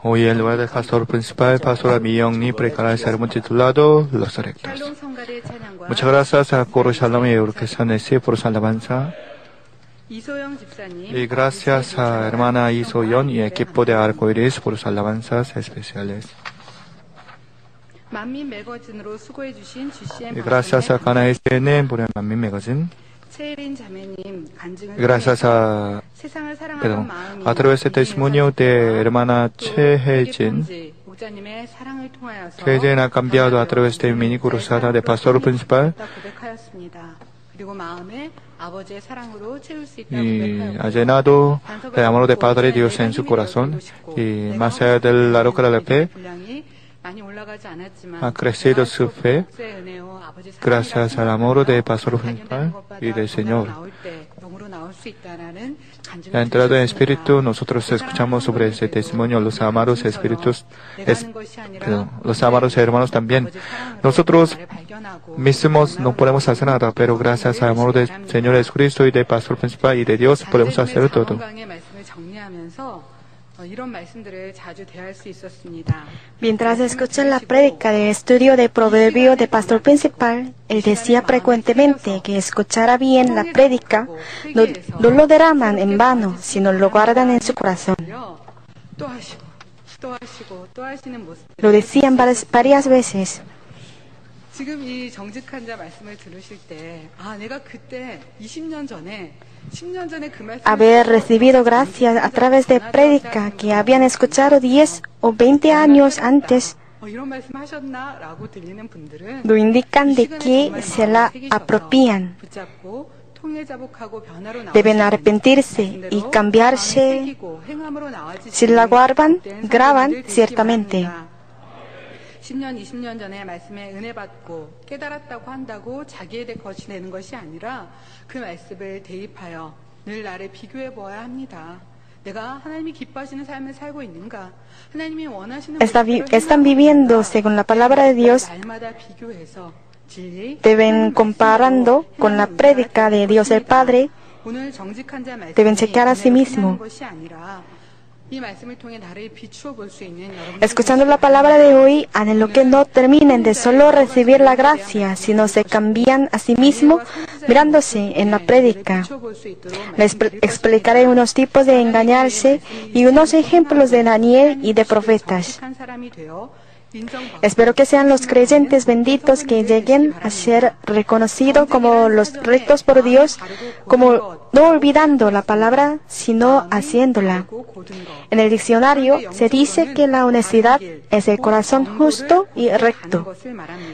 Hoy en lugar del pastor principal, pastora Miyong-ni predicará el sermón titulado Los Rectos. Muchas gracias a Coro Shalom y Orquesta Nesi por su alabanza. Y gracias a hermana Isoyon y equipo de Arcoiris por sus alabanzas especiales. Y gracias a Cana SN por el Manmin Magazine. Gracias a través del testimonio de hermana Chehejin, Chehejin ha cambiado a través de mini cruzada de pastor principal y ha llenado el amor de Padre Dios en su corazón, y más allá del la roca de la fe ha crecido su fe gracias al amor del pastor principal y del Señor. La entrada en espíritu, nosotros escuchamos sobre ese testimonio, los amados espíritus, los amados hermanos también. Nosotros mismos no podemos hacer nada, pero gracias al amor del Señor Jesucristo y del pastor principal y de Dios podemos hacer todo. Mientras escuchan la prédica del estudio de proverbio de pastor principal, él decía frecuentemente que escuchara bien la prédica no lo derraman en vano, sino lo guardan en su corazón. Lo decían varias veces. Haber recibido gracia a través de prédica que habían escuchado 10 o 20 años antes, lo indican de que se la apropian. Deben arrepentirse y cambiarse. Si la guardan, graban ciertamente. 10년, 20년 전에 말씀에 은혜 받고 깨달았다고 한다고 자기에 대해 거치되는 것이 아니라 그 말씀을 대입하여 늘 나를 비교해 보아야 합니다. 내가 하나님이 기뻐하시는 삶을 살고 있는가? 하나님이 원하시는 están viviendo según la palabra de Dios. Deben comparando con la prédica de Dios el Padre. Deben chequear a sí mismo. Escuchando la palabra de hoy, anhelo que no terminen de solo recibir la gracia, sino se cambian a sí mismos mirándose en la prédica. Les explicaré unos tipos de engañarse y unos ejemplos de Daniel y de profetas. Espero que sean los creyentes benditos que lleguen a ser reconocidos como los rectos por Dios, como no olvidando la palabra, sino haciéndola. En el diccionario se dice que la honestidad es el corazón justo y recto,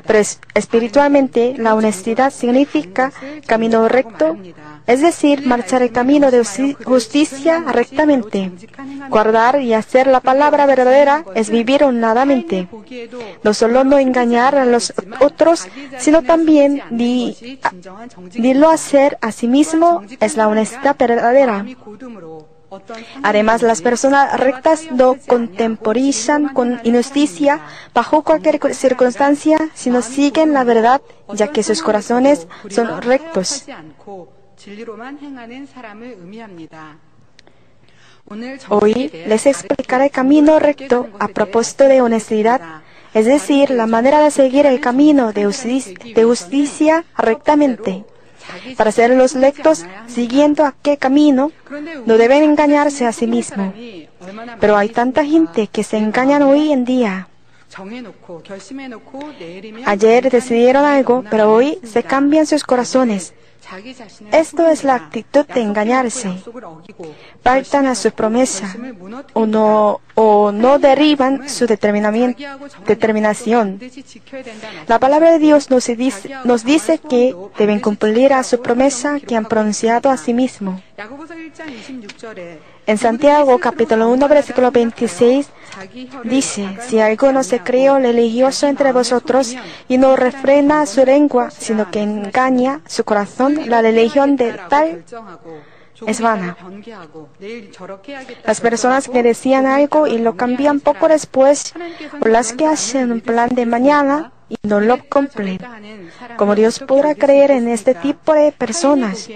pero espiritualmente la honestidad significa camino recto, es decir, marchar el camino de justicia rectamente. Guardar y hacer la palabra verdadera es vivir honradamente. No solo no engañar a los otros, sino también dilo hacer a sí mismo es la honestidad verdadera. Además, las personas rectas no contemporizan con injusticia bajo cualquier circunstancia, sino siguen la verdad, ya que sus corazones son rectos. Hoy les explicaré el camino recto a propósito de honestidad, es decir, la manera de seguir el camino de justicia rectamente. Para ser los rectos, siguiendo aquel camino, no deben engañarse a sí mismos. Pero hay tanta gente que se engañan hoy en día. Ayer decidieron algo, pero hoy se cambian sus corazones. Esto es la actitud de engañarse. Faltan a su promesa o no derriban su determinación. La palabra de Dios nos dice que deben cumplir a su promesa que han pronunciado a sí mismos. En Santiago capítulo 1 versículo 26 dice: si alguno se cree religioso entre vosotros y no refrena su lengua, sino que engaña su corazón, la religión de tal es vana. Las personas que decían algo y lo cambian poco después, o las que hacen un plan de mañana y no lo cumplen. ¿Cómo Dios podrá creer en este tipo de personas?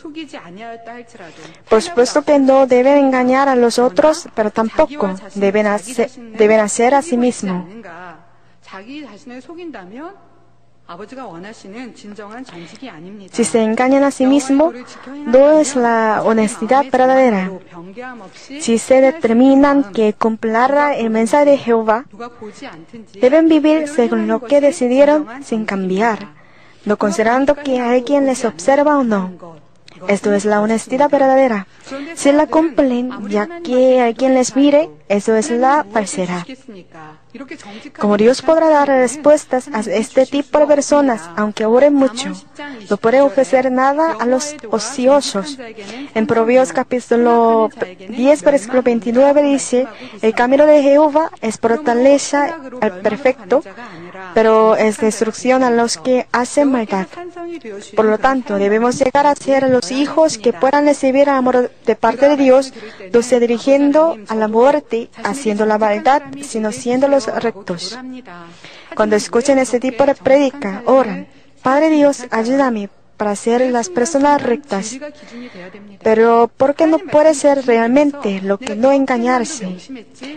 속이지 아니하였다 할지라도 Por supuesto que no deben engañar a los otros, pero tampoco deben hacer a sí mismos. 자기 자신을 속인다면 아버지가 원하시는 진정한 전직이 아닙니다. Si se engañan a sí mismos, no es la honestidad verdadera. Si se determinan que cumplirá el mensaje de Jehová, deben vivir según lo que decidieron sin cambiar, no considerando que alguien les observa o no. Esto es la honestidad verdadera. Si la cumplen, ya que alguien les mire, eso es la falsedad. Como Dios podrá dar respuestas a este tipo de personas, aunque oren mucho, no puede ofrecer nada a los ociosos. En Proverbios capítulo 10, versículo 29 dice, el camino de Jehová es fortaleza al perfecto, pero es destrucción a los que hacen maldad. Por lo tanto, debemos llegar a ser los hijos que puedan recibir el amor de parte de Dios, no se dirigiendo a la muerte, haciendo la maldad, sino siendo los rectos. Cuando escuchen este tipo de prédica, oran, Padre Dios, ayúdame para ser las personas rectas. Pero ¿por qué no puede ser realmente lo que no engañarse?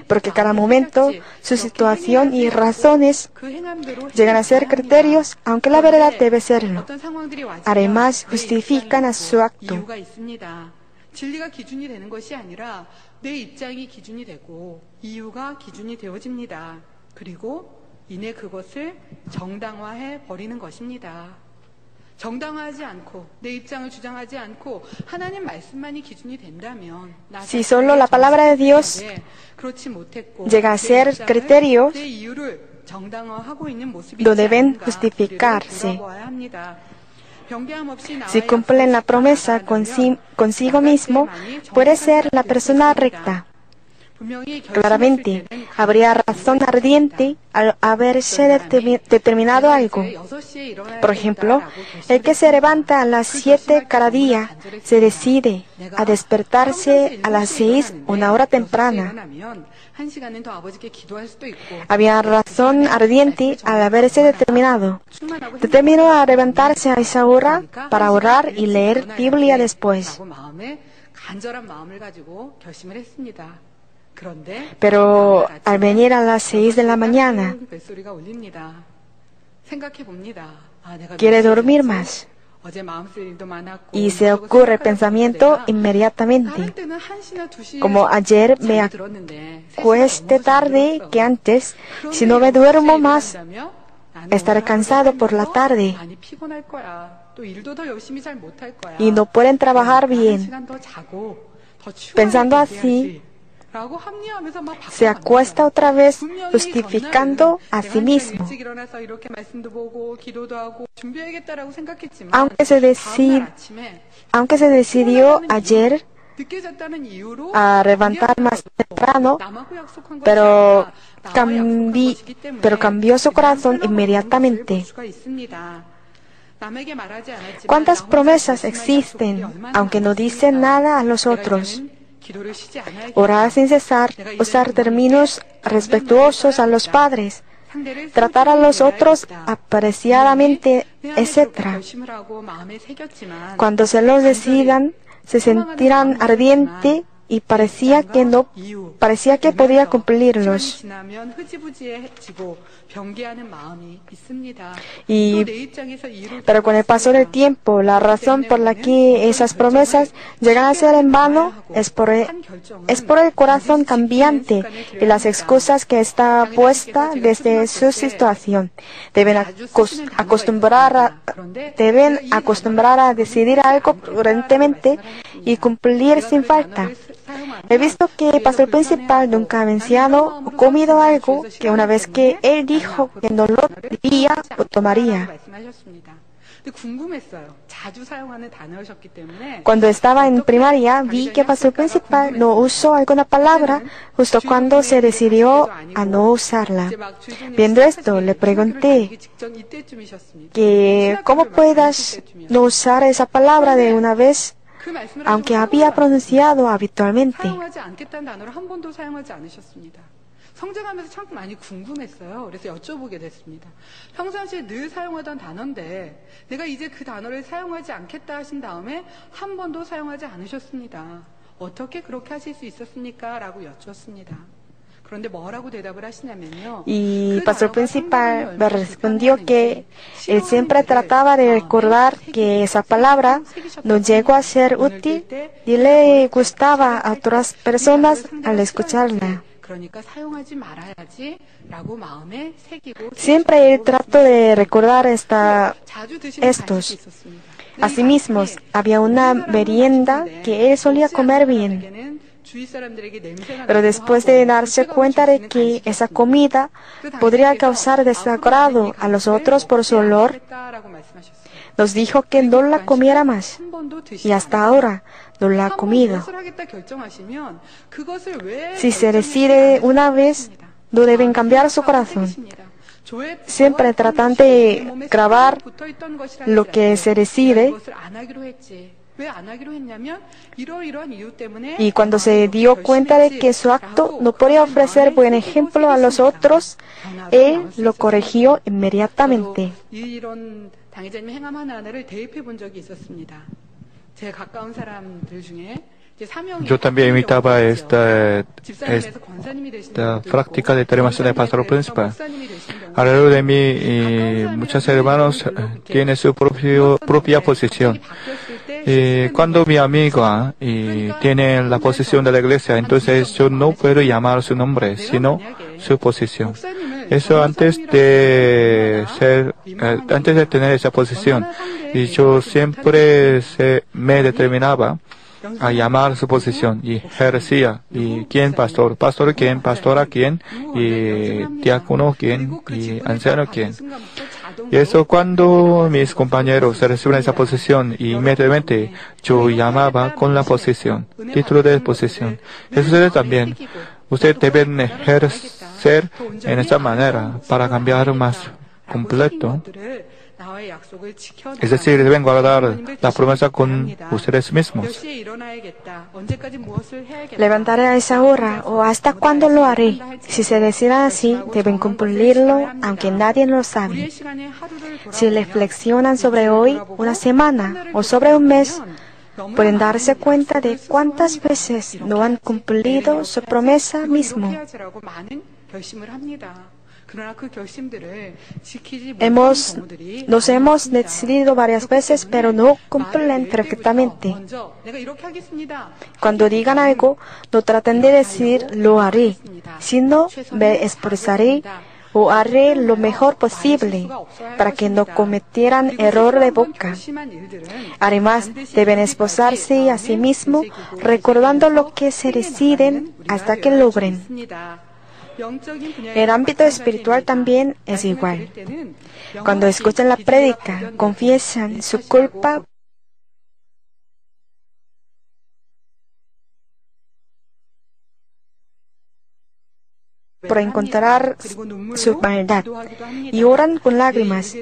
Porque cada momento, su situación y razones llegan a ser criterios, aunque la verdad debe serlo. Además, justifican a su acto. 진리가 기준이 되는 것이 아니라 내 입장이 기준이 되고 이유가 기준이 되어집니다. 그리고 이내 그것을 정당화해 버리는 것입니다. 정당화하지 않고 내 입장을 주장하지 않고 하나님 말씀만이 기준이 된다면 Si solo la palabra de Dios 그렇지 못했고 llega a ser criterios, 내 이유를 정당화하고 있는 모습이 no deben justificarse. 합니다. Si cumplen la promesa consigo mismo, puede ser la persona recta. Claramente, habría razón ardiente al haberse determinado algo. Por ejemplo, el que se levanta a las 7 cada día se decide a despertarse a las 6, una hora temprana. Había razón ardiente al haberse determinó a levantarse a esa hora para orar y leer Biblia después. Pero al venir a las 6 de la mañana, quiere dormir más. Y se ocurre el pensamiento inmediatamente. Como ayer me acuesté tarde que antes, si no me duermo más, estaré cansado por la tarde. Y no pueden trabajar bien. Pensando así, se acuesta otra vez justificando a sí mismo. Aunque se decidió ayer a levantar más temprano, pero cambió su corazón inmediatamente. ¿Cuántas promesas existen, aunque no dicen nada a los otros? Orar sin cesar, usar términos respetuosos a los padres, tratar a los otros apreciadamente, etc. Cuando se los decidan, se sentirán ardiente y parecía que podía cumplirlos. Pero con el paso del tiempo, la razón por la que esas promesas llegan a ser en vano es por el corazón cambiante y las excusas que está puesta desde su situación. Deben acostumbrar a decidir algo prudentemente y cumplir sin falta. He visto que el pastor principal nunca ha mencionado o comido algo que una vez que él dijo que no lo diría o tomaría. Cuando estaba en primaria, vi que el pastor principal no usó alguna palabra justo cuando se decidió a no usarla. Viendo esto, le pregunté que ¿cómo puedas no usar esa palabra de una vez, aunque había pronunciado habitualmente? 성장하면서 참 많이 궁금했어요. 그래서 여쭤보게 됐습니다. 평상시에 늘 사용하던 단어인데 내가 이제 그 단어를 사용하지 않겠다 하신 다음에 한 번도 sa용하지 않으셨습니다. 어떻게 그렇게 하실 수 있었습니까? 라고 여쭈었습니다. 그런데 뭐라고 대답을 하시냐면요. Y pastor principal me respondió que él siempre trataba de recordar que esa palabra no llegó a ser útil y le gustaba a otras personas al escucharla. Siempre él trató de recordar estos. Asimismo, había una merienda que él solía comer bien. Pero después de darse cuenta de que esa comida podría causar desagrado a los otros por su olor, nos dijo que no la comiera más. Y hasta ahora no la ha comido. Si se decide una vez, no deben cambiar su corazón. Siempre tratan de grabar lo que se decide. Y cuando se dio cuenta de que su acto no podía ofrecer buen ejemplo a los otros, él lo corrigió inmediatamente. Yo también imitaba esta práctica de terminación del pastor principal. Alrededor de mí, muchos hermanos tienen su propia posición. Y cuando mi amiga tiene la posición de la iglesia, entonces yo no puedo llamar su nombre, sino su posición. Eso antes de tener esa posición. Y yo siempre me determinaba a llamar su posición y ejercía. ¿Y quién pastor? ¿Pastor quién? ¿Pastora quién? ¿Y diácono quién? ¿Y anciano quién? Y eso cuando mis compañeros se reciben esa posición, inmediatamente yo llamaba con la posición, título de posición. Eso ustedes también. Ustedes deben ejercer en esa manera para cambiar más completo. Es decir, deben guardar la promesa con ustedes mismos. Levantaré a esa hora o hasta cuándo lo haré. Si se decide así, deben cumplirlo aunque nadie lo sabe. Si reflexionan sobre hoy, una semana o sobre un mes, pueden darse cuenta de cuántas veces no han cumplido su promesa mismo. Nos hemos decidido varias veces, pero no cumplen perfectamente. Cuando digan algo, no traten de decir lo haré, sino me esforzaré o haré lo mejor posible para que no cometieran error de boca. Además, deben esforzarse a sí mismos recordando lo que se deciden hasta que logren. El ámbito espiritual también es igual. Cuando escuchan la prédica, confiesan su culpa por encontrar su maldad y oran con lágrimas.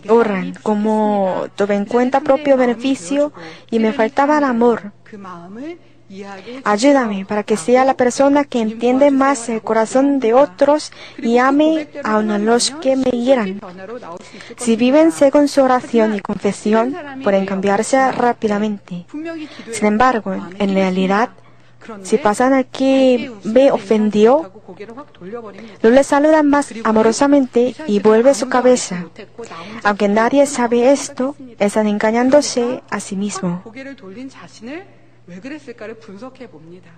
Oran como tuve en cuenta propio beneficio y me faltaba el amor. Ayúdame para que sea la persona que entiende más el corazón de otros y ame aun a los que me hieran. Si viven según su oración y confesión, pueden cambiarse rápidamente. Sin embargo, en realidad, si pasan al que me ofendió, no le saludan más amorosamente y vuelve su cabeza. Aunque nadie sabe esto, están engañándose a sí mismo. 왜 그랬을까를 분석해 봅니다.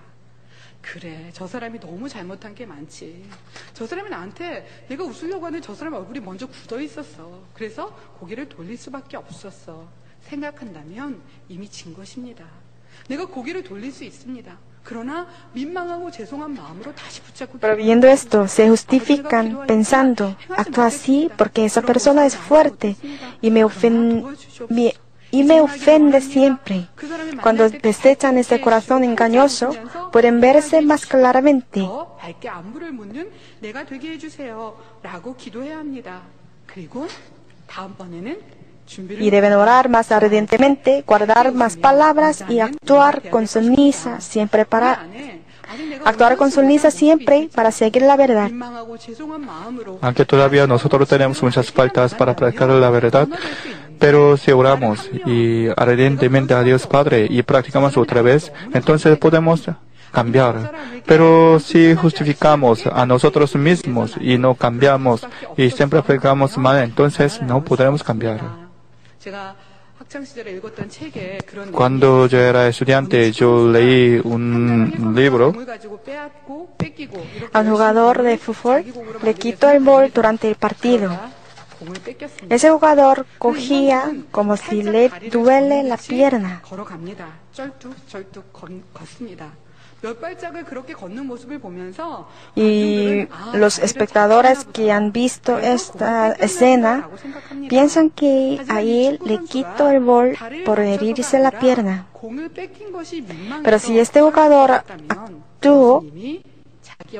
그래, 저 사람이 너무 잘못한 게 많지. 저 사람이 나한테 내가 웃으려고 하는 저 사람 얼굴이 먼저 굳어 있었어. 그래서 고개를 돌릴 수밖에 없었어. 생각한다면 이미 진 것입니다. 내가 고개를 돌릴 수 있습니다. 그러나 민망하고 죄송한 마음으로 다시 붙잡고. Pero viendo esto, se justifican pensando, actúa así porque esa persona es fuerte y me ofende siempre. Cuando desechan ese corazón engañoso, pueden verse más claramente. Y deben orar más ardientemente, guardar más palabras y actuar con sonrisa, siempre para Actuar con sonrisa siempre para seguir la verdad. 민망하고 죄송한 마음으로 Aunque todavía nosotros tenemos muchas faltas para practicar la verdad, pero si oramos y ardientemente a Dios Padre y practicamos otra vez, entonces podemos cambiar. Pero si justificamos a nosotros mismos y no cambiamos y siempre practicamos mal, entonces no podremos cambiar. 제가 학창 시절에 읽었던 책에 그런 Cuando yo era estudiante, yo leí un libro. 공을 가지고 빼앗고 뺏기고 이렇게 Al jugador de fútbol le quitó el bol durante el partido. 공을 뺏겼습니다. Ese jugador cogía como si le duele la pierna. 걸어갑니다. 쩔뚝쩔뚝 걷습니다. 몇 발짝을 그렇게 걷는 모습을 보면서 Y los espectadores que han visto esta escena piensan que a él le quitó el bol por herirse la pierna. 공을 뺏긴 것이 민망해서 Pero si este jugador actuó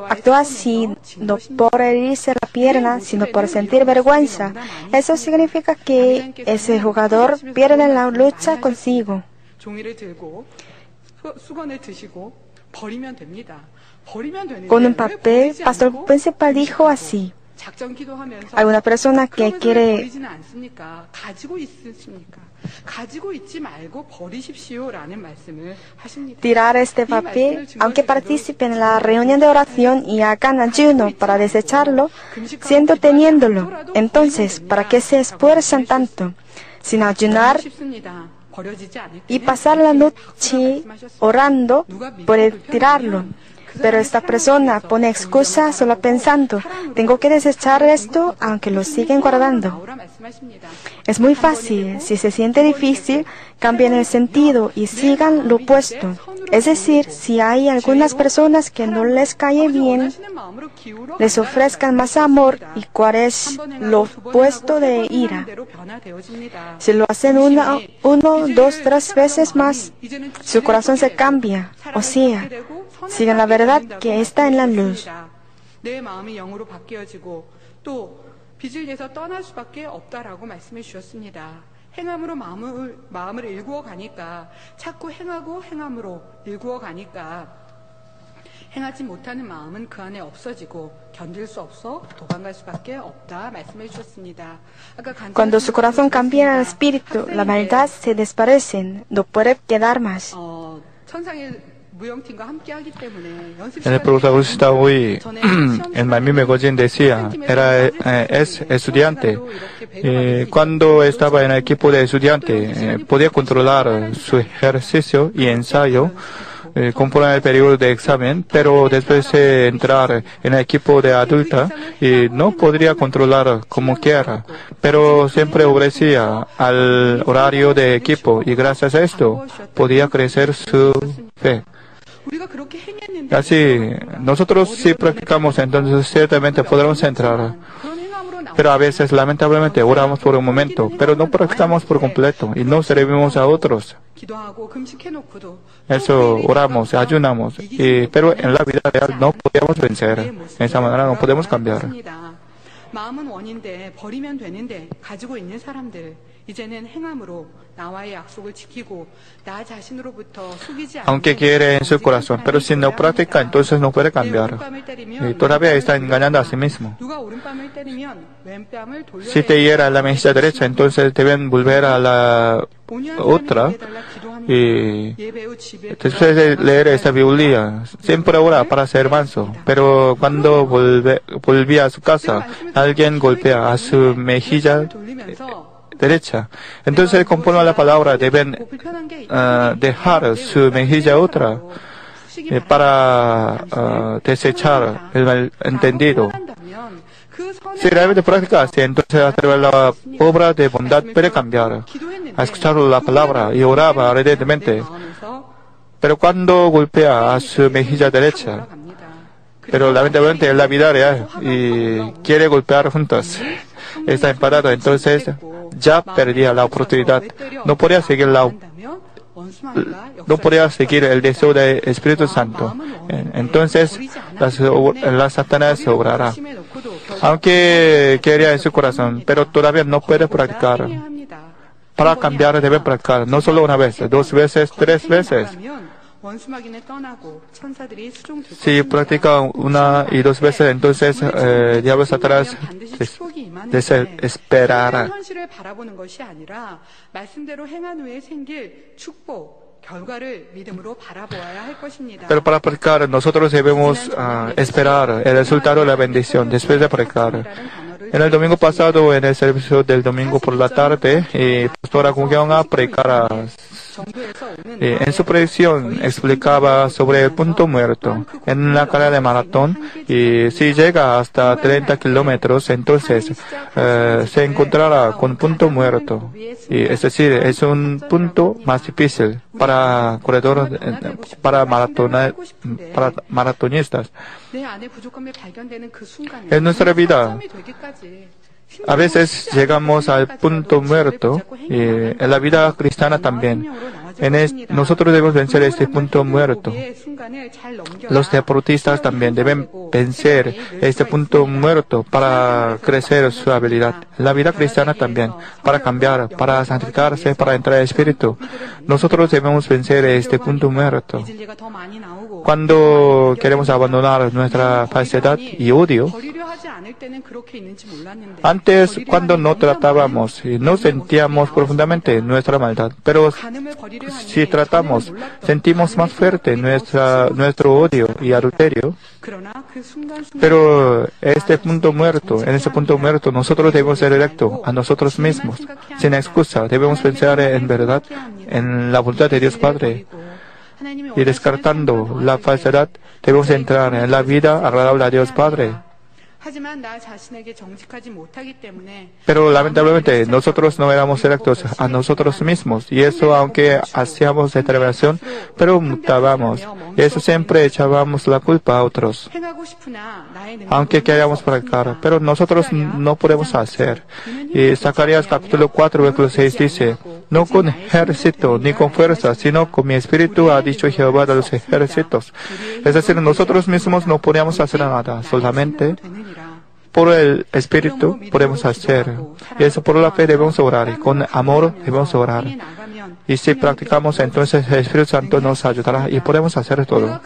actúa así, no por herirse la pierna, sino por sentir vergüenza, eso significa que ese jugador pierde la lucha consigo. 종이를 들고 수건을 드시고 버리면 됩니다. 버리면 되는데 Con un 왜 papel, 버리지 pastor 않고 principal dijo así. 작전 기도하면서 Hay una persona que 그러면서 왜 quiere 버리지는 않습니까? 가지고 있으십니까? 가지고 있지 말고 버리십시오라는 말씀을 하십니다. tirar este papel, aunque participen en la reunión de oración y hagan ayuno para desecharlo, siendo teniéndolo. Entonces, ¿para qué se esfuerzan tanto? Sin ayunar 쉽습니다. 버려지지 않을 y 때는 pasar la noche orando por tirarlo. Pero esta persona pone excusa solo pensando, tengo que desechar esto aunque lo siguen guardando. 나오라 말씀하십니다. Es muy fácil, si se siente difícil, cambien el sentido y sigan lo opuesto. Es decir, si hay algunas personas que no les cae bien, 원하시는 마음으로 기울어 les ofrezcan más amor y cuál es lo opuesto de ira. 대로 변화되어집니다. Si lo hacen uno, dos, tres veces más, su corazón se cambia, o sea, siguen la verdad que está en la luz. 내 마음이 영으로 바뀌어지고 또 빚을 내서 떠날 수밖에 없다라고 말씀해 주셨습니다. 행함으로 마음을 일구어 가니까 자꾸 행하고 행함으로 일구어 가니까 행하지 못하는 마음은 그 안에 없어지고 견딜 수 없어 도망갈 수밖에 없다 말씀해 주셨습니다. 아까 Cuando su corazón cambia el espíritu, la maldad se desvanece, no puede quedar más. 천상의 무용팀과 함께 하기 때문에 연습 En el protagonista hoy, en Miami Magazine decía, es estudiante. Cuando estaba en el equipo de estudiante, podía controlar su ejercicio y ensayo, componer el periodo de examen, pero después de entrar en el equipo de adulta, no podría controlar como quiera, pero siempre obedecía al horario de equipo y gracias a esto podía crecer su fe. Así, nosotros si practicamos, entonces ciertamente podremos entrar. Pero a veces, lamentablemente, oramos por un momento, pero no practicamos por completo y no servimos a otros. Eso, oramos, ayunamos, pero en la vida real no podemos vencer. De esa manera no podemos cambiar. 마음은 원인데 버리면 되는데 가지고 있는 사람들 이제는 행함으로 나와의 약속을 지키고 나 자신으로부터 속이지 않는 Aunque quiere en su corazón, pero si no practica, entonces no puede cambiar. Y todavía está engañando a sí mismo. 누가 오른뺨을 때리면 왼뺨을 돌려야 Si te hiera la mejilla derecha, entonces deben volver a la otra. Y después de leer esta Biblia, siempre ora para ser manso. Pero cuando volvía a su casa, alguien golpea a su mejilla derecha. Entonces, conforme a la palabra, deben dejar su mejilla otra para desechar el malentendido. Si realmente practica así, entonces a través de la obra de bondad puede cambiar. Ha escuchado la palabra y oraba ardientemente. Pero cuando golpea a su mejilla derecha, pero lamentablemente en la vida real y quiere golpear juntos, está enfadado, entonces ya perdía la oportunidad. No podía seguir el deseo del Espíritu Santo. Entonces, la Satanás obrará. Aunque quería en su corazón, pero todavía no puede practicar. Para cambiar debe practicar, no solo una vez, 2 veces, 3 veces. 원수마귀는 떠나고 천사들이 수종 들 Si practica una y dos veces, entonces diablo Satanás desesperará. 현실을 바라보는 것이 아니라 말씀대로 행한 후에 생길 축복 결과를 믿음으로 바라보아야 할 것입니다. Pero para practicar, nosotros debemos esperar el resultado de la bendición después de practicar. En el domingo pasado, en el servicio del domingo por la tarde, Pastora Gugyonga predicara. En su predicción explicaba sobre el punto muerto en la carrera de maratón, y si llega hasta 30 kilómetros, entonces se encontrará con punto muerto. Es decir, es un punto más difícil para corredores, para maratonistas. En nuestra vida, a veces llegamos al punto muerto, y en la vida cristiana también. Nosotros debemos vencer este punto muerto. Los deportistas también deben vencer este punto muerto para crecer su habilidad. La vida cristiana también, para cambiar, para santificarse, para entrar al Espíritu. Nosotros debemos vencer este punto muerto. Cuando queremos abandonar nuestra falsedad y odio, antes, cuando no tratábamos y no sentíamos profundamente nuestra maldad, pero si tratamos, sentimos más fuerte nuestro odio y adulterio. Pero en ese punto muerto, nosotros debemos ser electos a nosotros mismos, sin excusa. Debemos pensar en verdad, en la voluntad de Dios Padre. Y descartando la falsedad, debemos entrar en la vida agradable a Dios Padre. Pero lamentablemente nosotros no éramos electos a nosotros mismos, y eso aunque hacíamos determinación, pero mutábamos, y eso siempre echábamos la culpa a otros. Aunque queríamos practicar, pero nosotros no podemos hacer. Y Zacarías capítulo 4 versículo 6 dice: no con ejército ni con fuerza, sino con mi espíritu, ha dicho Jehová de los ejércitos. Es decir, nosotros mismos no podíamos hacer nada, solamente por el Espíritu podemos hacer. Y eso por la fe debemos orar, y con amor debemos orar. Y si practicamos, entonces el Espíritu Santo nos ayudará y podemos hacer todo.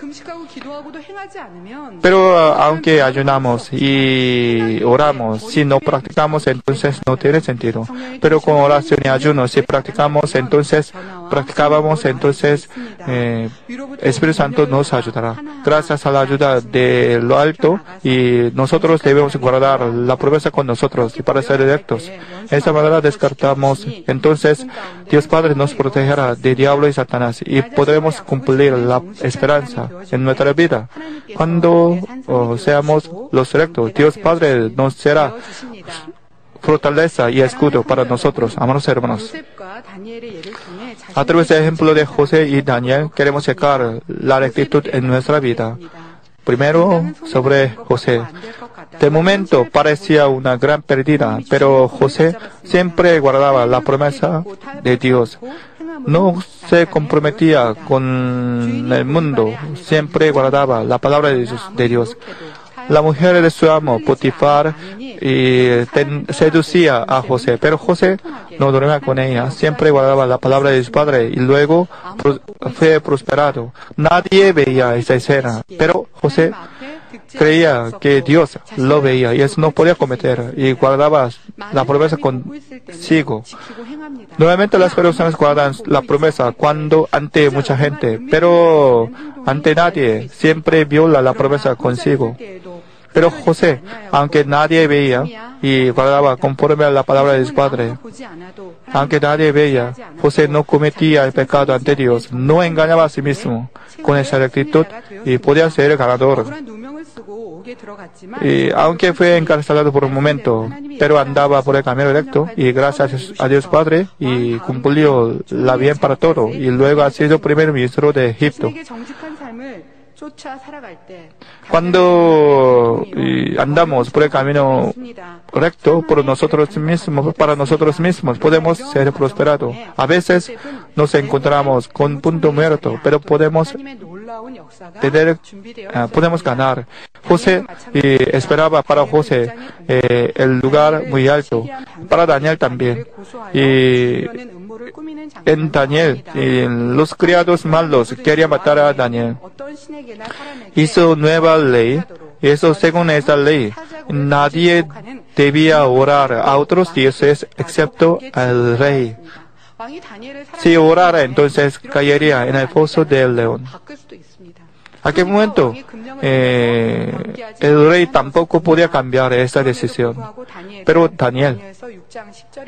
Pero aunque ayunamos y oramos, si no practicamos, entonces no tiene sentido. Pero con oración y ayuno, si practicábamos, entonces el Espíritu Santo nos ayudará. Gracias a la ayuda de lo alto, y nosotros debemos guardar la promesa con nosotros y para ser electos. De esta manera descartamos, entonces Dios Padre nos protegerá de diablo y Satanás, y podremos cumplir la esperanza en nuestra vida. Cuando seamos los electos, Dios Padre nos será fortaleza y escudo para nosotros, amados hermanos. A través del ejemplo de José y Daniel, queremos sacar la rectitud en nuestra vida. Primero, sobre José. De momento parecía una gran pérdida, pero José siempre guardaba la promesa de Dios. No se comprometía con el mundo, siempre guardaba la palabra de Dios. La mujer de su amo, Potifar, seducía a José, pero José no dormía con ella, siempre guardaba la palabra de su padre, y luego fue prosperado. Nadie veía esa escena, pero José creía que Dios lo veía, y eso no podía cometer, y guardaba la promesa consigo. Nuevamente las personas guardan la promesa cuando ante mucha gente, pero ante nadie, siempre viola la promesa consigo. Pero José, aunque nadie veía, y guardaba conforme a la palabra de su padre, aunque nadie veía, José no cometía el pecado ante Dios, no engañaba a sí mismo. Con esa rectitud, y podía ser el ganador. Y aunque fue encarcelado por un momento, pero andaba por el camino recto, y gracias a Dios Padre, y cumplió la bien para todo, y luego ha sido primer ministro de Egipto. Cuando andamos por el camino recto por nosotros mismos, para nosotros mismos, podemos ser prosperados. A veces nos encontramos con punto muerto, pero podemos podemos ganar. José esperaba para José el lugar muy alto, para Daniel también. Y en Daniel, los criados malos querían matar a Daniel. Hizo nueva ley. Eso, según esta ley, nadie debía orar a otros dioses excepto al rey. Si orara, entonces caería en el foso del león. ¿A qué momento? El rey tampoco podía cambiar esta decisión. Pero Daniel,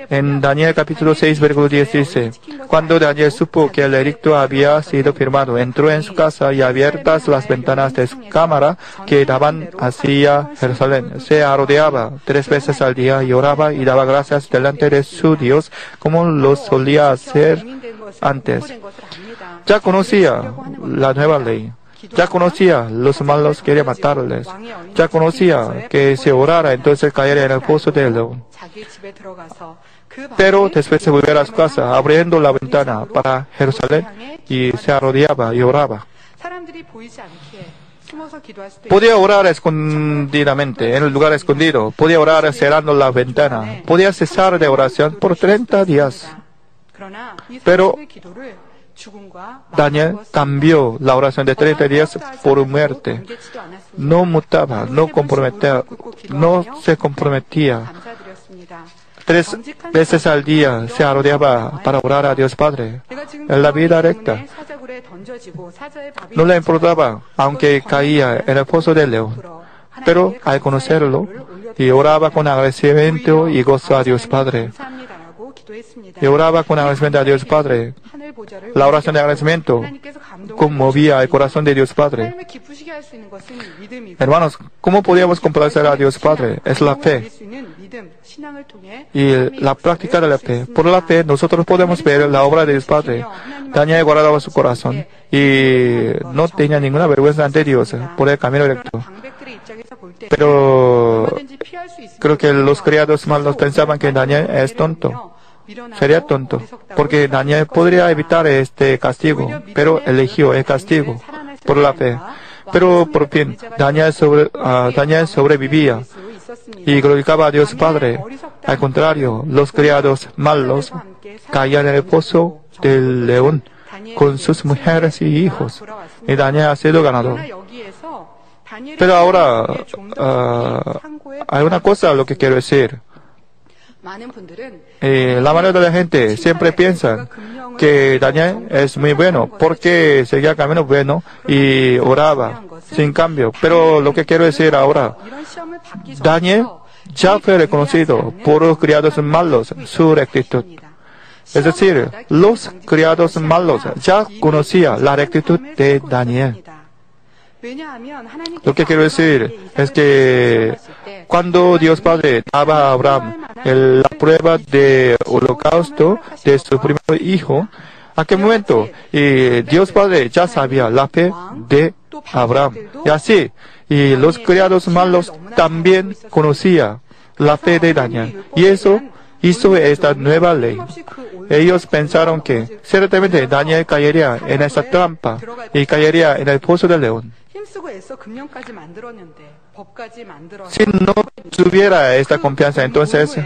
en Daniel capítulo 6, versículo 10 dice, cuando Daniel supo que el edicto había sido firmado, entró en su casa y abiertas las ventanas de su cámara que daban hacia Jerusalén, se arrodillaba 3 veces al día y oraba y daba gracias delante de su Dios como lo solía hacer antes. Ya conocía la nueva ley. Ya conocía los malos querían matarles. Ya conocía que si orara entonces caería en el foso del león. Pero después se volvió a su casa abriendo la ventana para Jerusalén y se arrodillaba y oraba. Podía orar escondidamente, en el lugar escondido. Podía orar cerrando la ventana. Podía cesar de oración por 30 días. Pero Daniel cambió la oración de 30 días por muerte. No mutaba, no se comprometía. 3 veces al día se arrodillaba para orar a Dios Padre. En la vida recta, no le importaba, aunque caía en el foso del león. Pero al conocerlo, y oraba con agradecimiento y gozo a Dios Padre. Y oraba con agradecimiento a Dios Padre. La oración de agradecimiento conmovía el corazón de Dios Padre. Hermanos, ¿cómo podíamos complacer a Dios Padre? Es la fe y la práctica de la fe. Por la fe nosotros podemos ver la obra de Dios Padre. Daniel guardaba su corazón y no tenía ninguna vergüenza ante Dios por el camino recto. Pero creo que los criados malos pensaban que Daniel es tonto. Sería tonto, porque Daniel podría evitar este castigo, pero eligió el castigo por la fe. Pero por fin, Daniel sobrevivía y glorificaba a Dios Padre. Al contrario, los criados malos caían en el foso del león con sus mujeres y hijos, y Daniel ha sido ganador. Pero ahora, hay una cosa lo que quiero decir. La mayoría de la gente siempre piensa que Daniel es muy bueno porque seguía camino bueno y oraba sin cambio. Pero lo que quiero decir ahora, Daniel ya fue reconocido por los criados malos su rectitud. Es decir, los criados malos ya conocían la rectitud de Daniel. Lo que quiero decir es que cuando Dios Padre daba a Abraham la prueba de holocausto de su primer hijo, ¿a qué momento? Dios Padre ya sabía la fe de Abraham. Y así, y los criados malos también conocían la fe de Daniel. Y eso hizo esta nueva ley. Ellos pensaron que ciertamente Daniel caería en esa trampa y caería en el foso del león. Si no tuviera esta confianza, entonces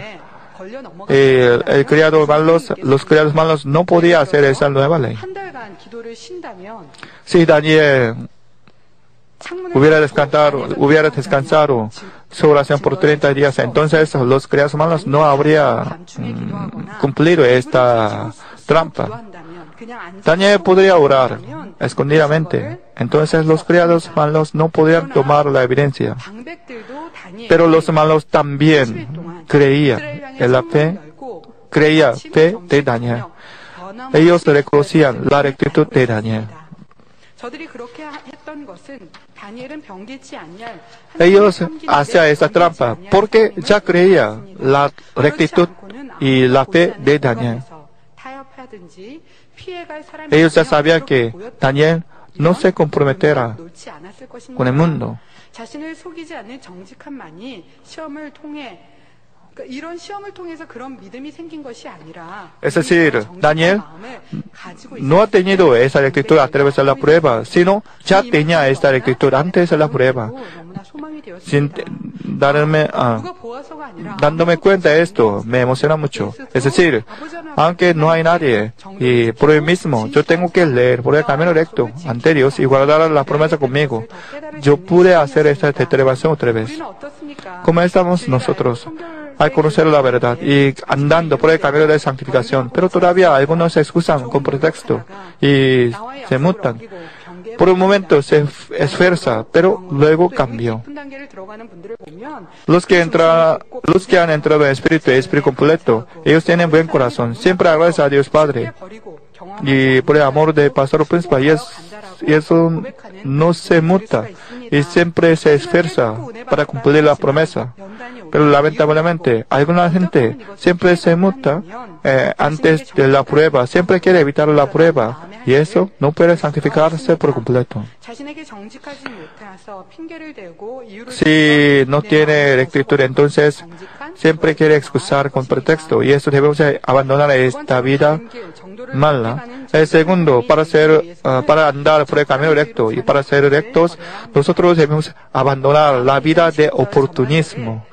los criados malos no podían hacer esa nueva ley. Si Daniel hubiera descansado su oración por 30 días, entonces los criados malos no habrían cumplido esta trampa. Daniel podría orar escondidamente, entonces los criados malos no podían tomar la evidencia. Pero los malos también creían en la fe, de Daniel. Ellos reconocían la rectitud de Daniel. Ellos hacían esta trampa porque ya creían la rectitud y la fe de Daniel. Ellos ya sabían que Daniel no se comprometerá con el mundo. 그러니까 이런 시험을 통해서 그런 믿음이 생긴 것이 아니라 Es decir, 정직한 Daniel 마음을 가지고 no ha 있었기 tenido 때문에 esa rectitud a través de la prueba, sino ya tenía esta rectitud antes de la prueba. 너무나 소망이 Sin 되었습니다. darme, 누가 보아서가 아니라 dándome cuenta de esto, me emociona mucho. Es decir, aunque no hay nadie, y por mí mismo, yo tengo que leer por el camino recto ante Dios y guardar la promesa conmigo. Yo pude hacer esta determinación otra vez. 우리는 어떻습니까? ¿Cómo estamos nosotros al conocer la verdad y andando por el camino de santificación? Pero todavía algunos se excusan con pretexto y se mutan. Por un momento se esfuerza, pero luego cambió. Los que han entrado en espíritu completo, ellos tienen buen corazón. Siempre agradecen a Dios Padre. Y por el amor del pastor principal, y eso no se muta. Y siempre se esfuerza para cumplir la promesa. Pero lamentablemente, alguna gente siempre se muta antes de la prueba. Siempre quiere evitar la prueba. Y eso no puede santificarse por completo. Si no tiene rectitud, entonces siempre quiere excusar con pretexto. Y eso debemos abandonar esta vida mala. El segundo, para andar por el camino recto y para ser rectos, nosotros debemos abandonar la vida de oportunismo.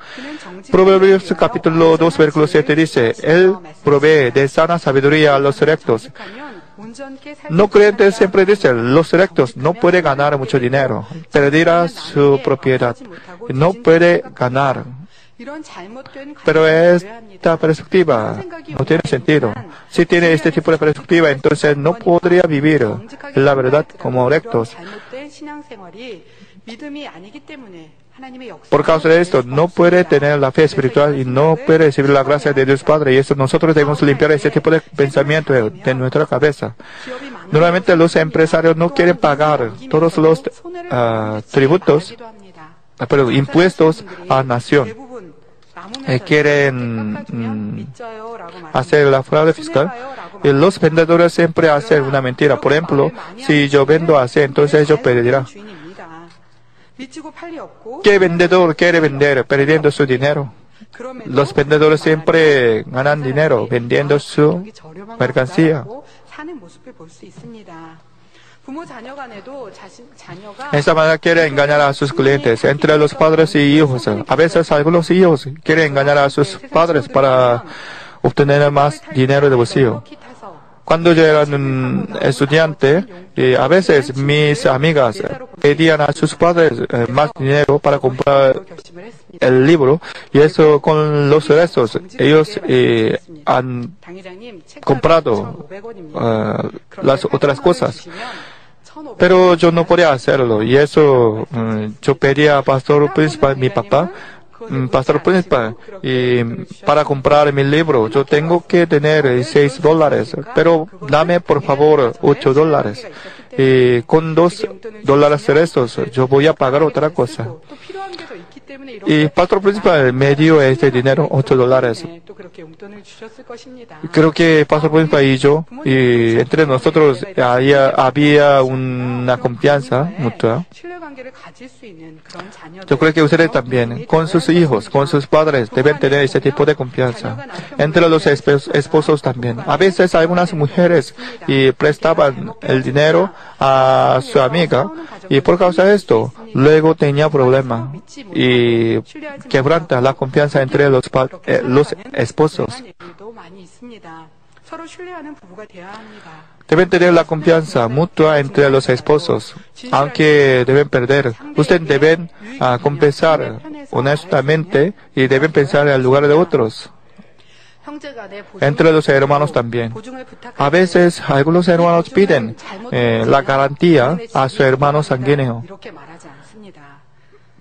Proverbios capítulo 2, versículo 7 dice, Él provee de sana sabiduría a los rectos. No creyentes siempre dicen, los rectos no pueden ganar mucho dinero, perderá su propiedad, no puede ganar. Pero esta perspectiva no tiene sentido. Si tiene este tipo de perspectiva, entonces no podría vivir la verdad como rectos. Por causa de esto, no puede tener la fe espiritual y no puede recibir la gracia de Dios Padre. Y eso nosotros debemos limpiar ese tipo de pensamiento de nuestra cabeza. Normalmente los empresarios no quieren pagar todos los tributos, pero impuestos a la nación. Quieren hacer la fraude fiscal. Y los vendedores siempre hacen una mentira. Por ejemplo, si yo vendo así, entonces yo perderá. ¿Qué vendedor quiere vender perdiendo su dinero? Los vendedores siempre ganan dinero vendiendo su mercancía. De esta manera quiere engañar a sus clientes, entre los padres y hijos. A veces algunos hijos quieren engañar a sus padres para obtener más dinero de bolsillo. Cuando yo era un estudiante, a veces mis amigas pedían a sus padres más dinero para comprar el libro, y eso con los restos ellos han comprado las otras cosas. Pero yo no podía hacerlo, y eso yo pedía al pastor principal, mi papá, pastor principal, y para comprar mi libro yo tengo que tener $6, pero dame por favor $8. Y con $2 restos yo voy a pagar otra cosa. Y pastor principal me dio este dinero, $8. Creo que pastor principal y yo, y entre nosotros había una confianza mutua. Yo creo que ustedes también, con sus hijos, con sus padres, deben tener ese tipo de confianza. Entre los esposos también. A veces algunas mujeres prestaban el dinero a su amiga, y por causa de esto, luego tenía problema y quebranta la confianza entre los esposos. Deben tener la confianza mutua entre los esposos, aunque deben perder. Ustedes deben compensar honestamente y deben pensar en el lugar de otros. Entre los hermanos también. A veces algunos hermanos piden la garantía a su hermano sanguíneo.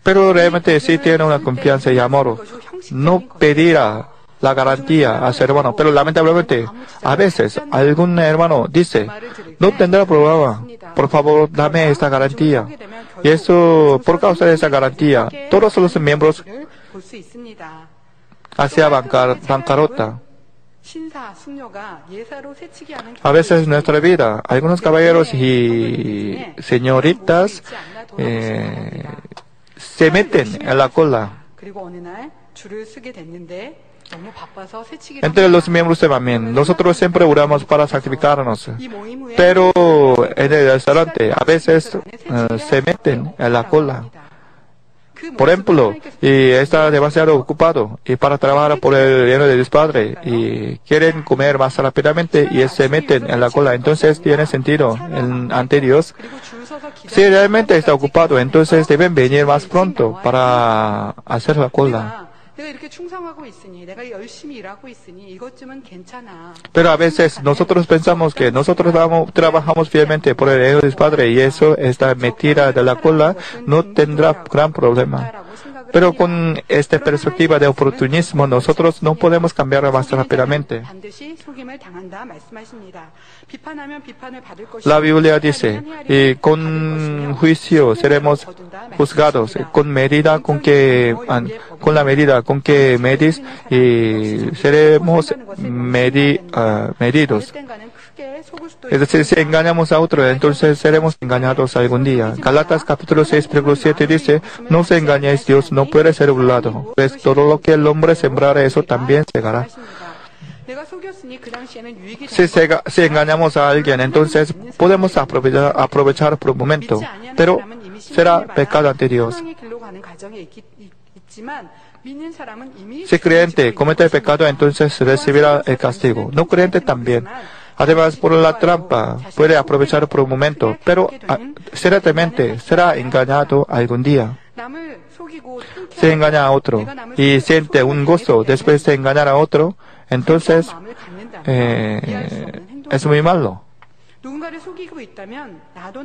Pero realmente si tiene una confianza y amor, no pedirá la garantía a su hermano. Pero lamentablemente, a veces algún hermano dice, no tendrá problema, por favor dame esta garantía. Y eso, por causa de esa garantía, todos los miembros hacia bancarrota. A veces en nuestra vida, algunos caballeros y señoritas se meten en la cola. Entre los miembros de Mamín, nosotros siempre oramos para santificarnos, pero en el restaurante a veces se meten en la cola. Por ejemplo, y está demasiado ocupado y para trabajar por el reino de Dios Padre y quieren comer más rápidamente y se meten en la cola. Entonces tiene sentido ante Dios. Si realmente está ocupado, entonces deben venir más pronto para hacer la cola. Pero a veces nosotros pensamos que nosotros trabajamos fielmente por el reino de Dios Padre y eso, esta metida de la cola, no tendrá gran problema. Pero con esta perspectiva de oportunismo, nosotros no podemos cambiar más rápidamente. La Biblia dice, y con juicio seremos juzgados, con la medida con que medís, y seremos medidos. Es decir, si engañamos a otro, entonces seremos engañados algún día. Gálatas capítulo 6, versículo 7 dice, no se engañéis, Dios no puede ser burlado, pues todo lo que el hombre sembrara, eso también segará. Si engañamos a alguien, entonces podemos aprovechar por un momento, pero será pecado ante Dios. Si creyente comete el pecado, entonces recibirá el castigo. No creyente también. Además, por la trampa, puede aprovechar por un momento, pero ciertamente será engañado algún día. Si engaña a otro y siente un gozo después de engañar a otro, entonces es muy malo.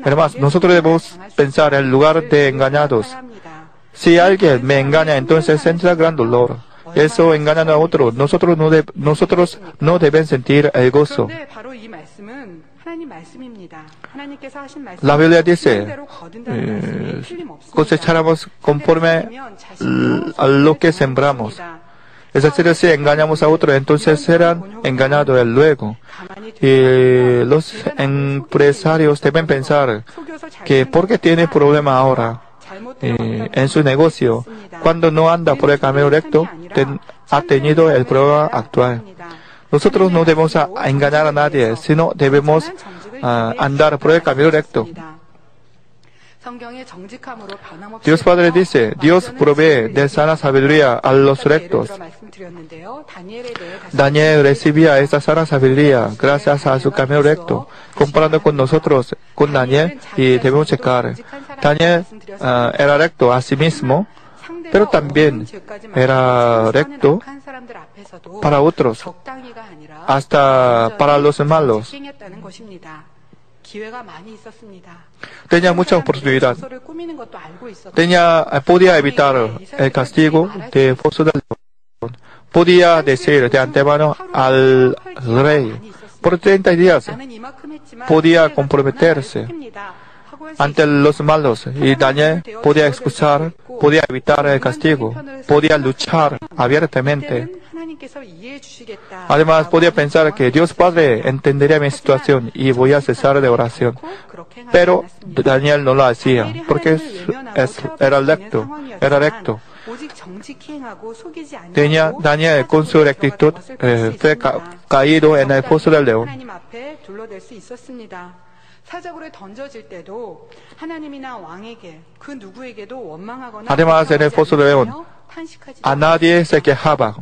Además, nosotros debemos pensar en lugar de engañados. Si alguien me engaña, entonces entra gran dolor. Eso engañando a otro. Nosotros no deben sentir el gozo. La Biblia dice, cosecharemos conforme a lo que sembramos. Es decir, si engañamos a otro, entonces serán engañados luego. Y los empresarios deben pensar que porque tiene problema ahora en su negocio, cuando no anda por el camino recto, ha tenido el problema actual. Nosotros no debemos engañar a nadie, sino debemos andar por el camino recto. Dios Padre dice, Dios provee de sana sabiduría a los rectos. Daniel recibía esta sana sabiduría gracias a su camino recto. Comparando con nosotros, con Daniel, y debemos checar. Daniel era recto a sí mismo, pero también era recto para otros, hasta para los malos. Tenía mucha oportunidad. Podía evitar el castigo de foso del león. Podía decir de antemano al rey, por 30 días, podía comprometerse ante los malos, y Daniel podía escuchar, podía evitar el castigo, podía luchar abiertamente. Además, podía pensar que Dios Padre entendería mi situación y voy a cesar de oración. Pero Daniel no lo hacía, porque era recto. Daniel, con su rectitud, fue caído en el foso del león. Además, en el foso del león, a nadie se quejaba.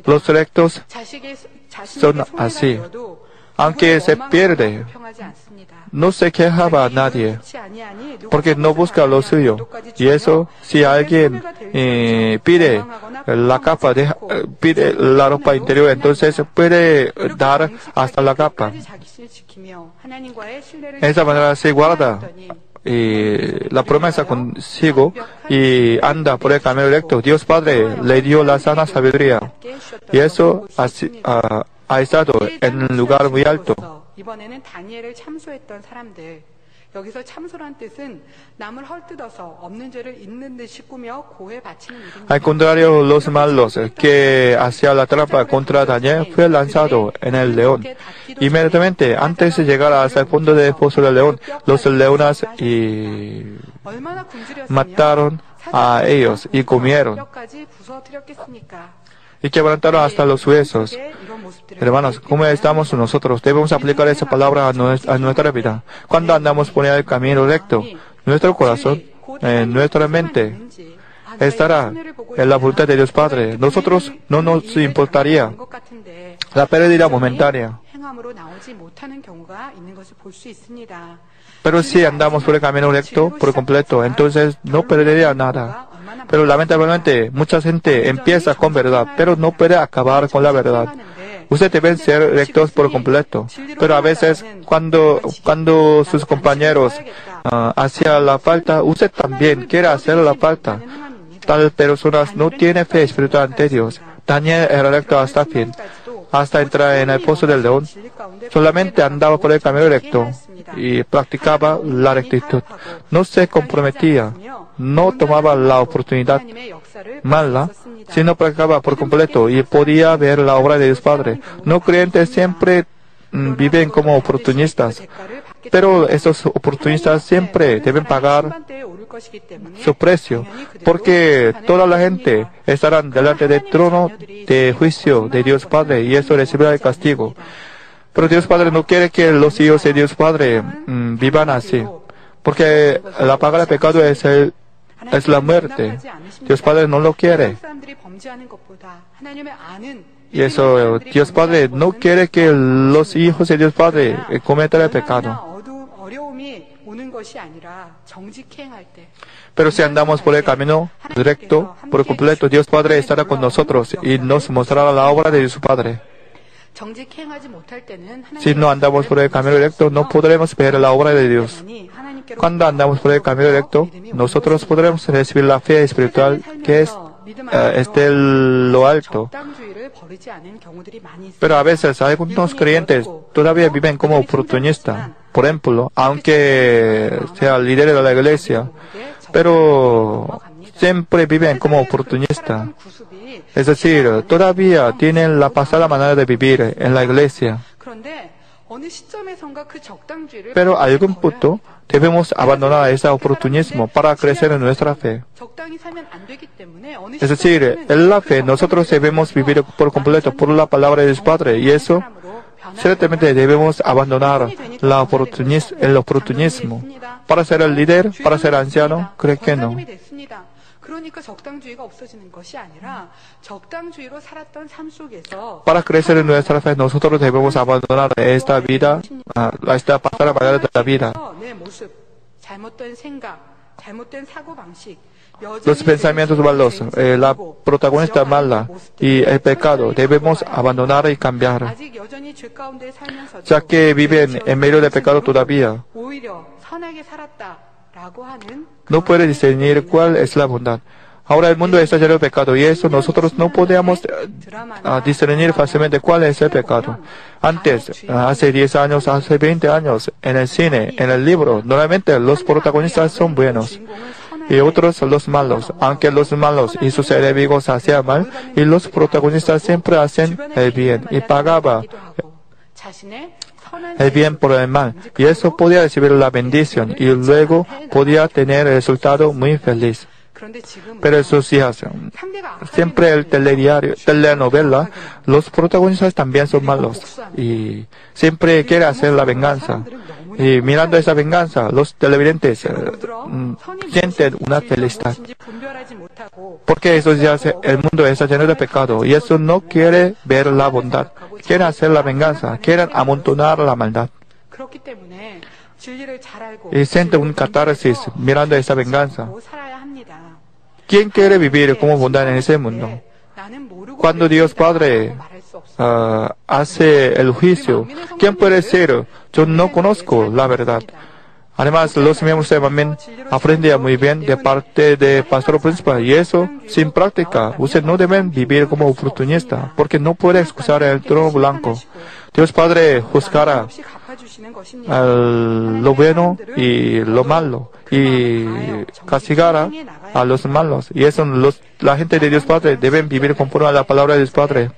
Los rectos son así. Aunque se pierde, no se quejaba a nadie, porque no busca lo suyo. Y eso, si alguien pide la ropa interior, entonces puede dar hasta la capa. De esa manera se guarda la promesa consigo y anda por el camino recto. Dios Padre le dio la sana sabiduría, y eso ha estado en un lugar muy alto. Al contrario, los malos que hacían la trampa contra Daniel fue lanzado en el león. Inmediatamente, antes de llegar hasta el fondo del foso del león, los leones 얼마나 굶주렸으며 mataron a ellos y comieron 뼈까지 부서뜨렸겠습니까? y quebrantaron hasta los huesos. 이런 모습들을 Hermanos, ¿cómo estamos nosotros? Debemos aplicar esa palabra a nuestra vida. Cuando andamos por el camino recto, nuestro corazón, nuestra mente estará en la voluntad de Dios Padre. Nosotros no nos importaría la pérdida momentánea. 행함으로 나오지 못하는 경우가 있는 것을 볼 수 있습니다. Pero si andamos por el camino recto por completo, entonces no perdería nada. Pero lamentablemente, mucha gente empieza con verdad, pero no puede acabar con la verdad. Ustedes deben ser rectos por completo. Pero a veces, cuando sus compañeros hacían la falta, usted también quiere hacer la falta. Tales personas no tienen fe espiritual ante Dios. Daniel era recto hasta fin. Hasta entrar en el pozo del león, solamente andaba por el camino recto y practicaba la rectitud. No se comprometía, no tomaba la oportunidad mala, sino practicaba por completo y podía ver la obra de Dios Padre. No creyentes siempre viven como oportunistas, pero esos oportunistas siempre deben pagar su precio, porque toda la gente estará delante del trono de juicio de Dios Padre y eso recibirá el castigo. Pero Dios Padre no quiere que los hijos de Dios Padre vivan así, porque la paga del pecado es la muerte. Dios Padre no lo quiere. Y eso, Dios Padre no quiere que los hijos de Dios Padre cometan el pecado. Pero si andamos por el camino recto, por completo, Dios Padre estará con nosotros y nos mostrará la obra de Dios Padre. Si no andamos por el camino recto, no podremos ver la obra de Dios. Cuando andamos por el camino recto, nosotros podremos recibir la fe espiritual que es de lo alto. Pero a veces algunos creyentes todavía viven como oportunistas. Por ejemplo, aunque sea líder de la iglesia, pero siempre viven como oportunistas. Es decir, todavía tienen la pasada manera de vivir en la iglesia. Pero a algún punto debemos abandonar ese oportunismo para crecer en nuestra fe. Es decir, en la fe nosotros debemos vivir por completo por la palabra de Dios Padre y eso ciertamente debemos abandonar el oportunismo. Para ser el líder, para ser anciano, creo que no. Para crecer en nuestra fe, nosotros debemos abandonar esta vida, esta pasada manera de la vida. Los pensamientos malos, la protagonista mala y el pecado debemos abandonar y cambiar, ya que viven en medio del pecado todavía. No puede discernir cuál es la bondad. Ahora el mundo está lleno de pecado y eso nosotros no podemos discernir fácilmente cuál es el pecado. Antes, hace 10 años, hace 20 años, en el cine, en el libro, normalmente los protagonistas son buenos y otros los malos, aunque los malos y sus enemigos hacían mal y los protagonistas siempre hacen el bien y pagaba el bien por el mal y eso podía recibir la bendición y luego podía tener el resultado muy feliz. Pero eso sí hace. Siempre el telenovela, los protagonistas también son malos y siempre quiere hacer la venganza. Y mirando esa venganza, los televidentes sienten una felicidad. Porque eso ya hace, el mundo está lleno de pecado y eso no quiere ver la bondad. Quieren hacer la venganza, quieren amontonar la maldad. Y siente un catarsis mirando esa venganza. ¿Quién quiere vivir como bondad en ese mundo? Cuando Dios Padre hace el juicio, ¿quién puede decir, yo no conozco la verdad? Además, los miembros de Amén aprendían muy bien de parte del pastor principal y eso, sin práctica, ustedes no deben vivir como oportunista, porque no puede excusar el trono blanco. Dios Padre juzgará lo bueno y lo malo y castigará a los malos. Y eso la gente de Dios Padre deben vivir conforme a la palabra de Dios Padre.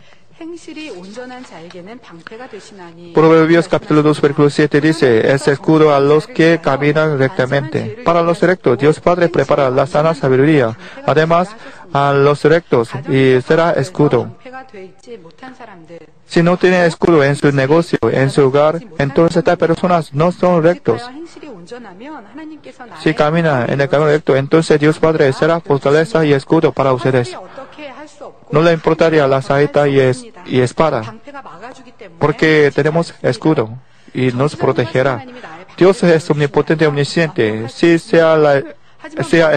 Proverbios capítulo 2, versículo 7 dice, es escudo a los que caminan rectamente. Para los rectos, Dios Padre prepara la sana sabiduría. Además, a los rectos y será escudo. Si no tiene escudo en su negocio, en su hogar, entonces estas personas no son rectos. Si camina en el camino recto, entonces Dios Padre será fortaleza y escudo para ustedes. No le importaría la saeta y espada, porque tenemos escudo y nos protegerá. Dios es omnipotente y omnisciente. Si sea el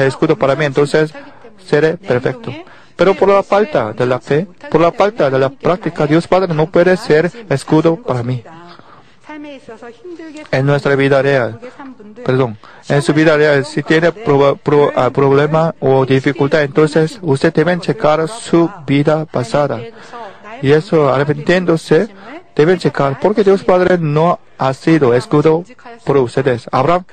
escudo para mí, entonces seré perfecto. Pero por la falta de la fe, por la falta de la práctica, Dios Padre no puede ser escudo para mí. En nuestra vida real, en su vida real, si tiene problema o dificultad, entonces usted debe checar su vida pasada. Y eso, arrepintiéndose, deben checar, porque Dios Padre no ha sido escudo por ustedes. Abraham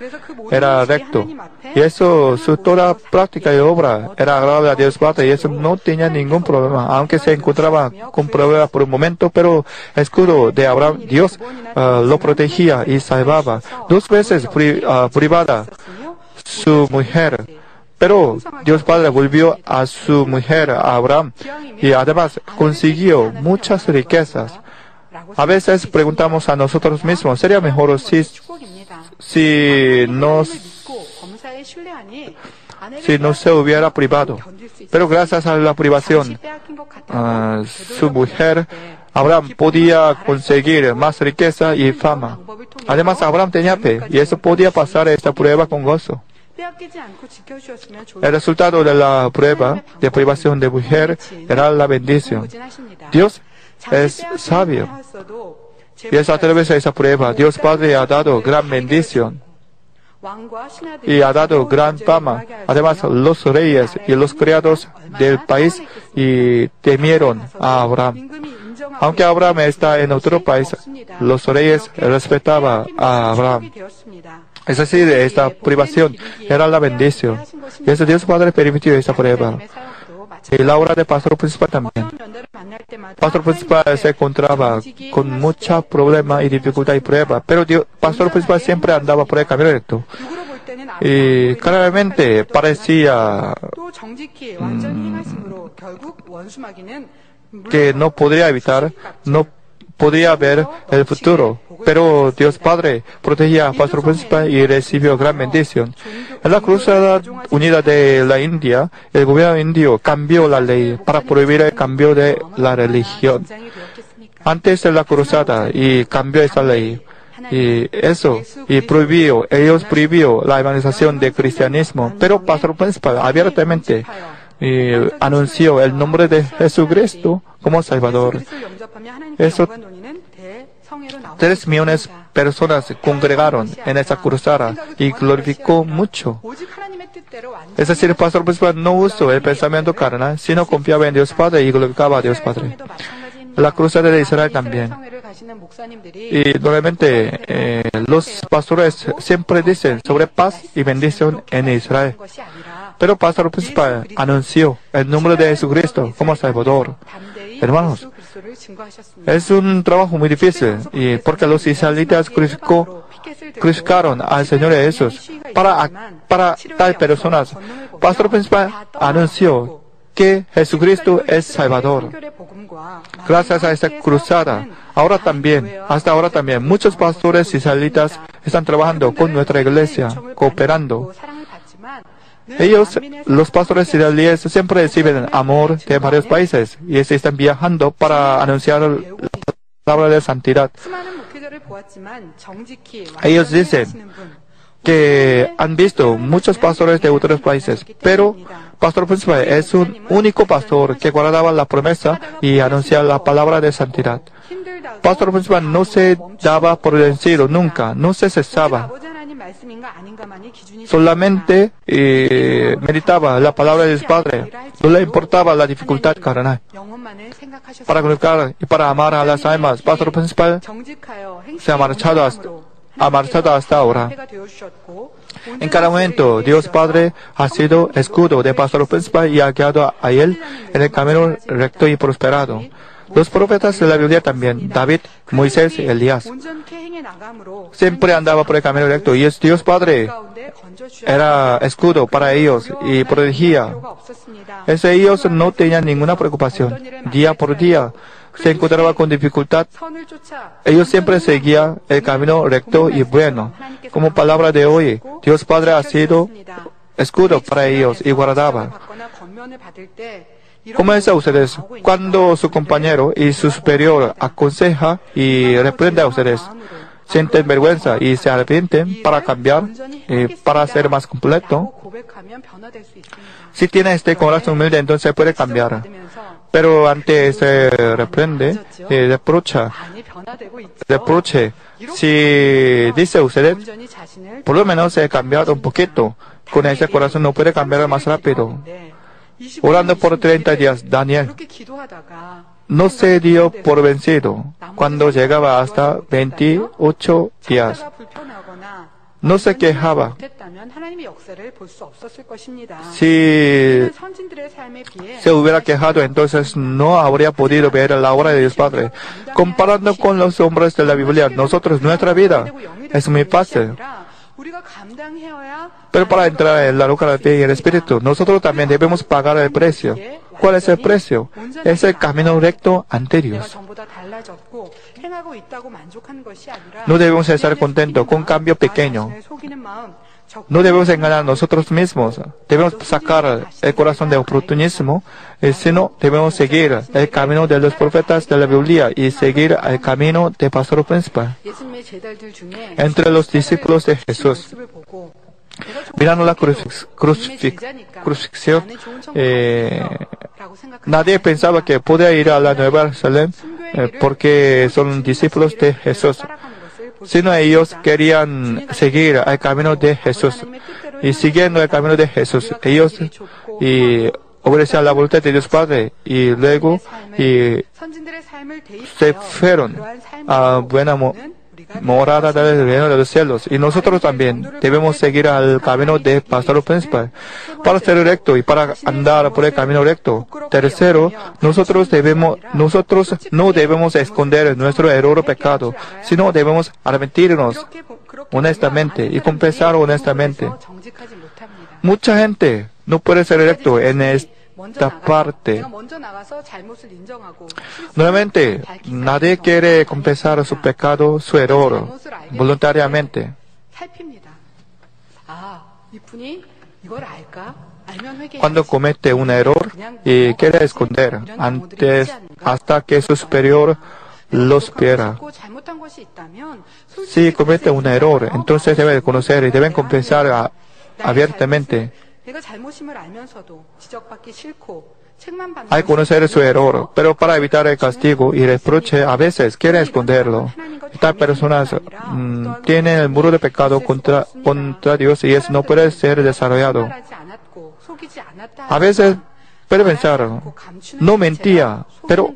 era recto, y eso, su toda práctica y obra era agradable a Dios Padre, y eso no tenía ningún problema, aunque se encontraba con problemas por un momento, pero el escudo de Abraham, Dios lo protegía y salvaba. 2 veces privada su mujer, pero Dios Padre volvió a su mujer, a Abraham, y además consiguió muchas riquezas. A veces preguntamos a nosotros mismos, ¿sería mejor si no se hubiera privado? Pero gracias a la privación, su mujer, Abraham podía conseguir más riqueza y fama. Además, Abraham tenía fe, y eso podía pasar esta prueba con gozo. El resultado de la prueba de privación de mujer era la bendición. Dios es sabio. Y es a través de esa prueba, Dios Padre ha dado gran bendición y ha dado gran fama. Además, los reyes y los criados del país y temieron a Abraham. Aunque Abraham está en otro país, los reyes respetaban a Abraham. Es decir, esta privación era la bendición. Y eso Dios Padre permitió esta prueba. Y la obra de pastor principal también. Pastor principal se encontraba con mucha problema y dificultad y prueba, pero pastor principal siempre andaba por el camino recto. Y claramente parecía que no podría evitar, no podía ver el futuro, pero Dios Padre protegía a pastor principal y recibió gran bendición. En la Cruzada Unida de la India, el gobierno indio cambió la ley para prohibir el cambio de la religión. Antes de la Cruzada, y cambió esa ley. Ellos prohibió la evangelización del cristianismo, pero pastor principal abiertamente anunció el nombre de Jesucristo como Salvador. 3 millones de personas se congregaron en esa cruzada y glorificó mucho. Es decir, el pastor principal no usó el pensamiento carnal, sino confiaba en Dios Padre y glorificaba a Dios Padre. La cruzada de Israel también. Y normalmente los pastores siempre dicen sobre paz y bendición en Israel. Pero el pastor principal anunció el nombre de Jesucristo como Salvador. Hermanos, es un trabajo muy difícil, y porque los israelitas crucificaron al Señor Jesús para tal personas. Pastor principal anunció que Jesucristo es Salvador. Gracias a esta cruzada, hasta ahora también, muchos pastores israelitas están trabajando con nuestra iglesia, cooperando. Los pastores israelíes, siempre reciben amor de varios países y se están viajando para anunciar la palabra de santidad. Ellos dicen que han visto muchos pastores de otros países, pero pastor principal es un único pastor que guardaba la promesa y anunciaba la palabra de santidad. Pastor principal no se daba por vencido nunca, no se cesaba. Solamente meditaba la palabra de su Padre. No le importaba la dificultad carnal. Para glorificar y para amar a las almas, pastor principal se ha marchado hasta ahora. En cada momento, Dios Padre ha sido escudo de pastor principal y ha guiado a él en el camino recto y prosperado. Los profetas de la Biblia también, David, Moisés, Elías, 온전케 행해 나감으로 siempre andaba por el camino recto y es Dios Padre. 가운데 건져 Era escudo para ellos y protegía. Ellos no tenían ninguna preocupación. Día por día se encontraba con dificultad. 선을 쫓아 Ellos siempre seguían el camino recto y bueno. Como palabra de hoy, Dios Padre ha sido escudo para ellos y guardaba. 받거나 권면을 받을 때 ¿Cómo es a ustedes? Cuando su compañero y su superior aconseja y reprende a ustedes, sienten vergüenza y se arrepienten para cambiar y para ser más completo. 고백하면 변화될 수 있습니다. Si tiene este corazón humilde, entonces puede cambiar. Pero antes se reprende y reprocha. 많이 변화되고 있죠. Reproche. Si dice ustedes, 온전히 자신을 por lo menos he cambiado un poquito. Con ese corazón no puede cambiar más rápido. Orando por 30 días, Daniel 그렇게 기도하다가 no se dio por vencido. Cuando llegaba hasta 28 días, 작다가 불편하거나 no se quejaba. 못했다면 하나님의 역사를 볼 수 없었을 것입니다. Si 선진들의 삶에 비해 se hubiera quejado, entonces no habría podido ver la obra de Dios Padre. Comparando con los hombres de la Biblia, nosotros, nuestra vida es muy fácil. 우리가 감당해야 Pero para entrar en la luz de la fe y el Espíritu, nosotros también debemos pagar el precio. ¿Cuál es el precio? Es el camino recto ante 내가 Dios. 전보다 달라졌고 행하고 있다고 만족하는 것이 아니라 No debemos estar contentos con un cambio pequeño. 자신을 속이는 마음, No debemos engañar a nosotros mismos. Debemos sacar el corazón de oportunismo, sino debemos seguir el camino de los profetas de la Biblia y seguir el camino del pastor principal. 예수님의 제자들 중에 Entre los discípulos de Jesús, 모습을 보고 mirando la crucifixión, nadie pensaba que podía ir a la Nueva Jerusalén porque son discípulos de Jesús, sino ellos querían seguir el camino de Jesús. Y siguiendo el camino de Jesús, ellos obedecían la voluntad de Dios Padre y luego se fueron a buena morada del reino de los cielos. Y nosotros también debemos seguir al camino del pastor principal para ser recto y para andar por el camino recto. Tercero, nosotros no debemos esconder nuestro error o pecado, sino debemos arrepentirnos honestamente y confesar honestamente. Mucha gente no puede ser recto en esta parte. Nuevamente, nadie quiere confesar su pecado, su error, voluntariamente. Cuando comete un error y quiere esconder antes hasta que su superior lo supiera. Si comete un error, entonces debe conocer y deben confesar abiertamente. Hay que conocer su error, pero para evitar el castigo y reproche a veces quiere esconderlo. Estas personas tienen el muro de pecado contra Dios y eso no puede ser desarrollado. A veces puede pensar, no mentía, pero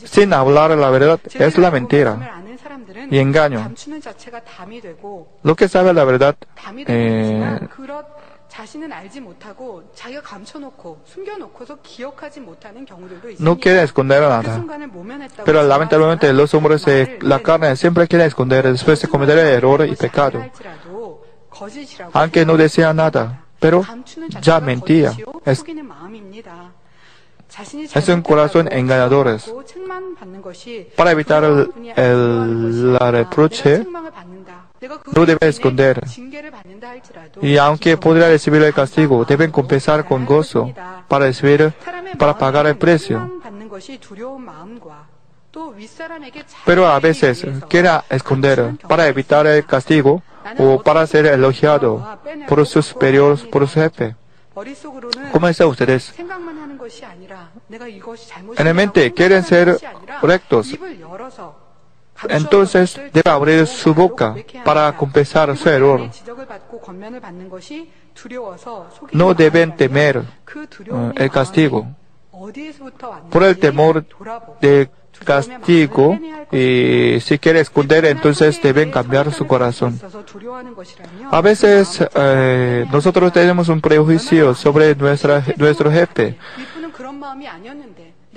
sin hablar la verdad es la mentira y engaño. Lo que sabe la verdad no quiere esconder nada. Pero lamentablemente los hombres de la carne siempre quieren esconder después de cometer el error y pecado. Aunque no desea nada, pero ya mentía. Es un corazón engañador. Para evitar la reproche, no debe esconder. Y aunque podría recibir el castigo, deben confesar con gozo para pagar el precio. Pero a veces quiere esconder para evitar el castigo o para ser elogiado por sus superiores, por su jefe. ¿Cómo están ustedes? En la mente quieren ser rectos. Entonces debe abrir su boca para confesar su error. No deben temer el castigo. Por el temor del castigo, y si quiere esconder, entonces deben cambiar su corazón. A veces nosotros tenemos un prejuicio sobre nuestro jefe.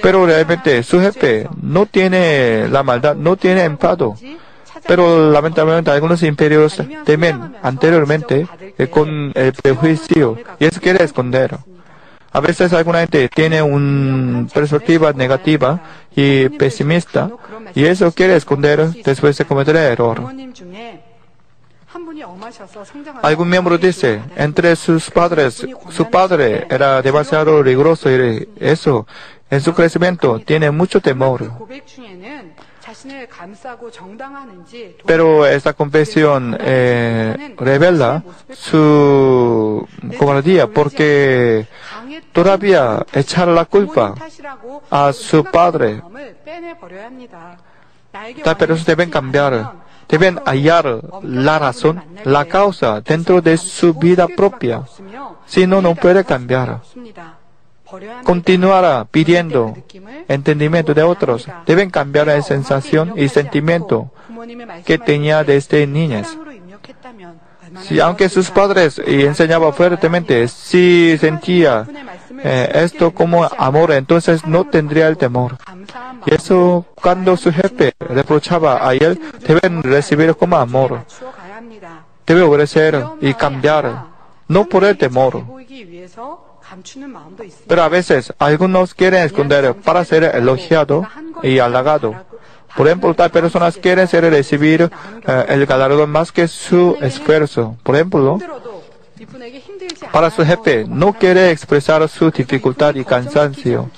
Pero realmente su jefe no tiene la maldad, no tiene enfado. Pero lamentablemente algunos imperios temen anteriormente con el prejuicio y eso quiere esconder. A veces alguna gente tiene una perspectiva negativa y pesimista y eso quiere esconder después de cometer el error. Algún miembro dice, entre sus padres, su padre era demasiado riguroso y eso, en su crecimiento, tiene mucho temor. Pero esta confesión revela su cobardía porque todavía echar la culpa a su padre. Tal personas deben cambiar, deben hallar la razón, la causa dentro de su vida propia. Si no, no puede cambiar. Continuará pidiendo entendimiento de otros. Deben cambiar la sensación y sentimiento que tenía desde niñez. Si, aunque sus padres enseñaban fuertemente, si sentía esto como amor, entonces no tendría el temor. Y eso, cuando su jefe reprochaba a él, deben recibir como amor. Debe obedecer y cambiar, no por el temor. Pero a veces algunos quieren esconder para ser elogiado y halagado. Por ejemplo, tal personas quieren recibir el galardón más que su esfuerzo. Por ejemplo, para su jefe no quiere expresar su dificultad y cansancio.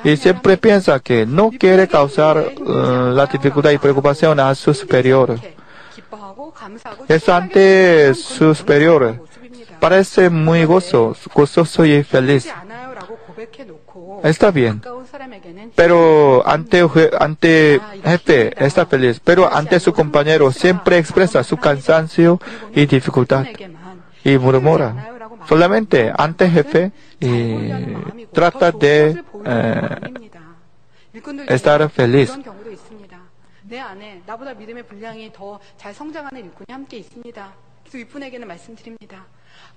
Y siempre piensa que no quiere causar la dificultad y preocupación a su superior. Eso ante su superior parece muy gozoso y feliz. Está bien. Pero ante jefe está feliz. Pero ante su compañero siempre expresa su cansancio y dificultad. Y murmura. Solamente ante jefe trata de estar feliz. 내 안에 나보다 믿음의 분량이 더 잘 성장하는 일꾼이 함께 있습니다. 그래서 이분에게는 말씀드립니다.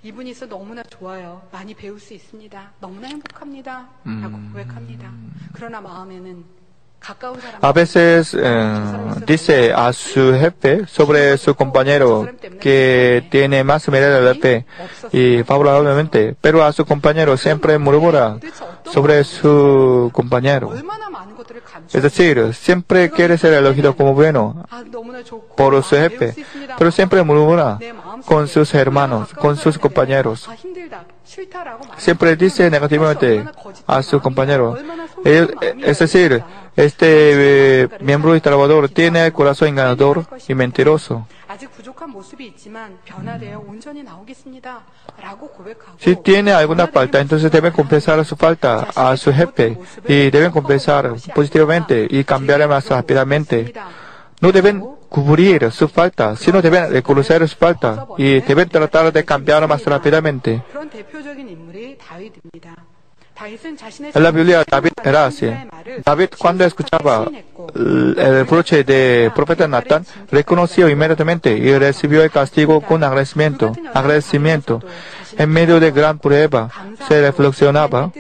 이분이 있어 너무나 좋아요. 많이 배울 수 있습니다. 너무나 행복합니다. 라고 고백합니다. 그러나 마음에는 A veces dice a su jefe sobre su compañero que tiene más mirada del jefe y favorablemente, pero a su compañero siempre murmura sobre su compañero. Es decir, siempre quiere ser elegido como bueno por su jefe, pero siempre murmura con sus hermanos, con sus compañeros. Siempre dice negativamente a su compañero. Es decir, este miembro y trabajador tiene el corazón engañador y mentiroso. Si tiene alguna falta, entonces deben confesar su falta a su jefe y deben confesar positivamente y cambiar más rápidamente. No deben cubrir su falta, sino deben reconocer su falta y deben tratar de cambiar más rápidamente. En la Biblia, David era así. David, cuando escuchaba el reproche del profeta Natán, reconoció inmediatamente y recibió el castigo con agradecimiento. En medio de gran prueba, se reflexionaba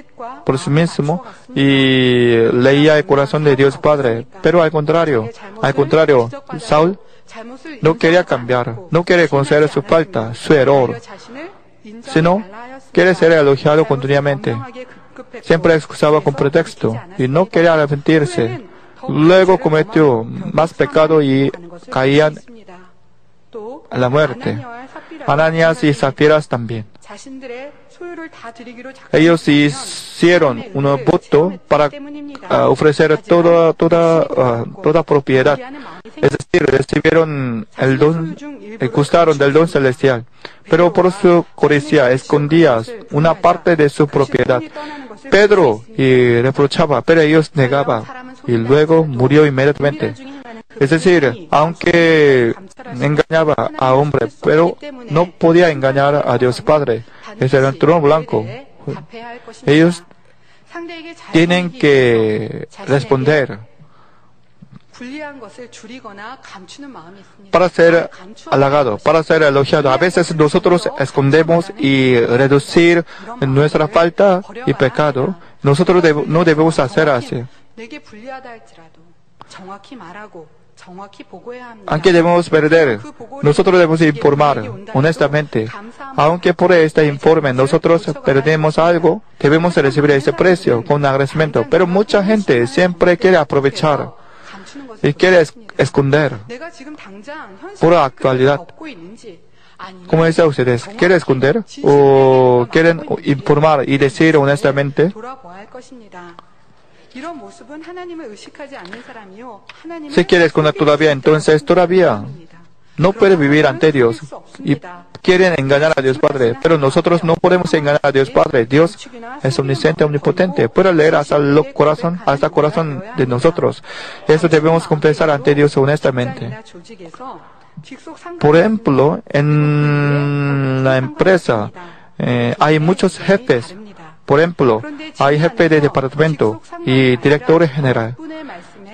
por sí mismo y leía el corazón de Dios Padre. Pero al contrario, Saúl no quería cambiar, no quería reconocer su falta, su error, sino quiere ser elogiado continuamente. Siempre excusaba con pretexto y no quería arrepentirse. Luego cometió más pecado y caían a la muerte. Ananías y Zafiras también. Ellos hicieron un voto para ofrecer toda propiedad. Es decir, recibieron el don, gustaron del don celestial. Pero por su codicia escondían una parte de su propiedad. Pedro reprochaba, pero ellos negaban y luego murió inmediatamente. Es decir, aunque engañaba a hombre, pero no podía engañar a Dios Padre. Ese era el trono blanco. Ellos tienen que responder. 불리한 것을 줄이거나 감추는 마음이 있습니다. para ser halagado, para ser elogiado. A veces nosotros escondemos y reducir nuestra falta y pecado. Nosotros no debemos hacer así. 내게 불리하다 할지라도 정확히 말하고 정확히 보고해야 합니다. Aunque debemos perder, nosotros debemos informar honestamente. Aunque por este informe nosotros perdemos algo, debemos recibir ese precio con agradecimiento. Pero mucha gente siempre quiere aprovechar y quiere esconder 내가 지금 당장 por la actualidad. 겪고 있는지 아니면 ¿Cómo es ustedes? ¿Quieren esconder o quieren informar y decir honestamente? 돌아보아야 할 것입니다. 이런 모습은 하나님을 의식하지 않는 사람이요. 하나님을 Si quiere esconder todavía, entonces todavía no puede vivir ante Dios y quieren engañar a Dios Padre. Pero nosotros no podemos engañar a Dios Padre. Dios es omnisciente, omnipotente. Puede leer hasta el corazón de nosotros. Eso debemos confesar ante Dios honestamente. Por ejemplo, en la empresa hay muchos jefes. Por ejemplo, hay jefe de departamento y director general.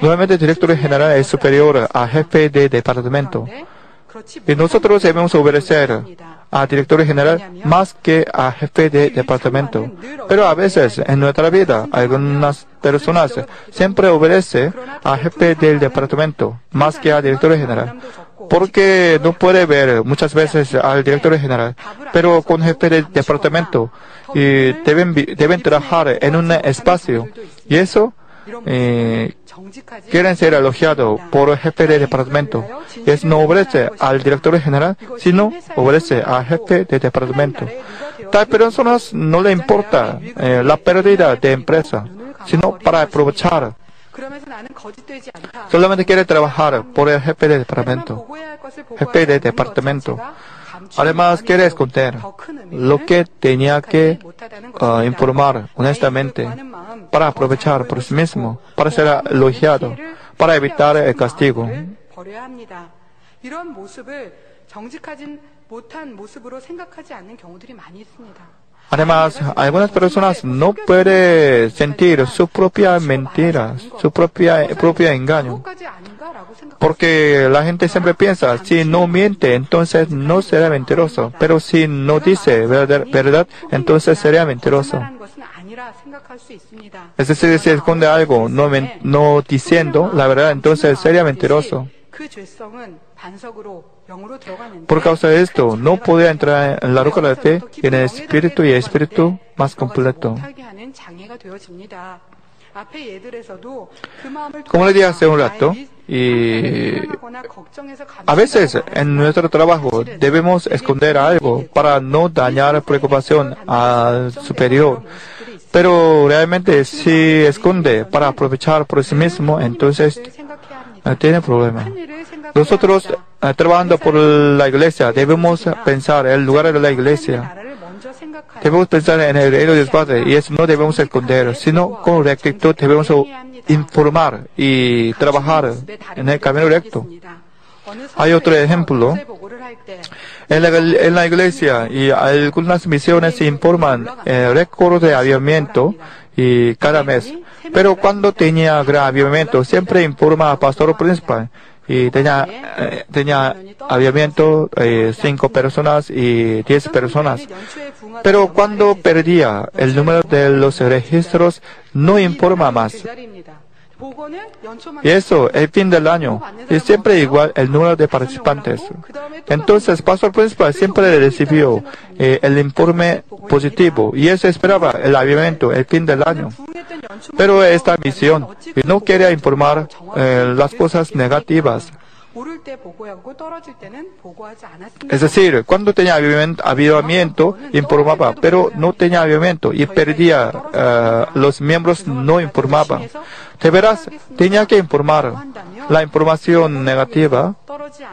Normalmente el director general es superior a jefe de departamento. Y nosotros debemos obedecer a director general más que a jefe de departamento. Pero a veces en nuestra vida algunas personas siempre obedecen a jefe del departamento más que a director general. Porque no puede ver muchas veces al director general, pero con jefe del departamento y deben trabajar en un espacio. Y eso quieren ser elogiados por el jefe de departamento. Es no obedece al director general, sino obedece al jefe de departamento. Tal personas no le importa la pérdida de empresa, sino para aprovechar. Solamente quiere trabajar por el jefe de departamento. Además, quiere esconder lo que tenía que informar honestamente para aprovechar por sí mismo, para ser elogiado, para evitar el castigo. 이런 모습을 정직하지 못한 모습으로 생각하지 않는 경우들이 많이 있습니다. Además, algunas personas no pueden sentir su propia mentira, su propio engaño. Porque la gente siempre piensa, si no miente, entonces no será mentiroso. Pero si no dice verdad, entonces sería mentiroso. Es decir, si esconde algo no diciendo la verdad, entonces sería mentiroso. Por causa de esto, no podía entrar en la roca de la fe y en el espíritu y el espíritu más completo. Como le dije hace un rato, y a veces en nuestro trabajo debemos esconder algo para no dañar preocupación al superior. Pero realmente si esconde para aprovechar por sí mismo, entonces tiene problema. Nosotros, trabajando por la iglesia, debemos pensar en el lugar de la iglesia. Debemos pensar en el reino de Dios Padre, y eso no debemos esconder, sino con rectitud debemos informar y trabajar en el camino recto. Hay otro ejemplo. En la iglesia y algunas misiones informan el récord de avivamiento y cada mes. Pero cuando tenía gran avivamiento, siempre informa al pastor principal. Y tenía avivamiento 5 personas y 10 personas. Pero cuando perdía el número de los registros, no informa más. Y eso, el fin del año, es siempre igual el número de participantes. Entonces, el pastor principal siempre recibió el informe positivo y él esperaba el avivamiento, el fin del año. Pero esta misión no quería informar las cosas negativas. Es decir, cuando tenía avivamiento, informaba, pero no tenía avivamiento y perdía, los miembros no informaban. De veras, tenía que informar la información negativa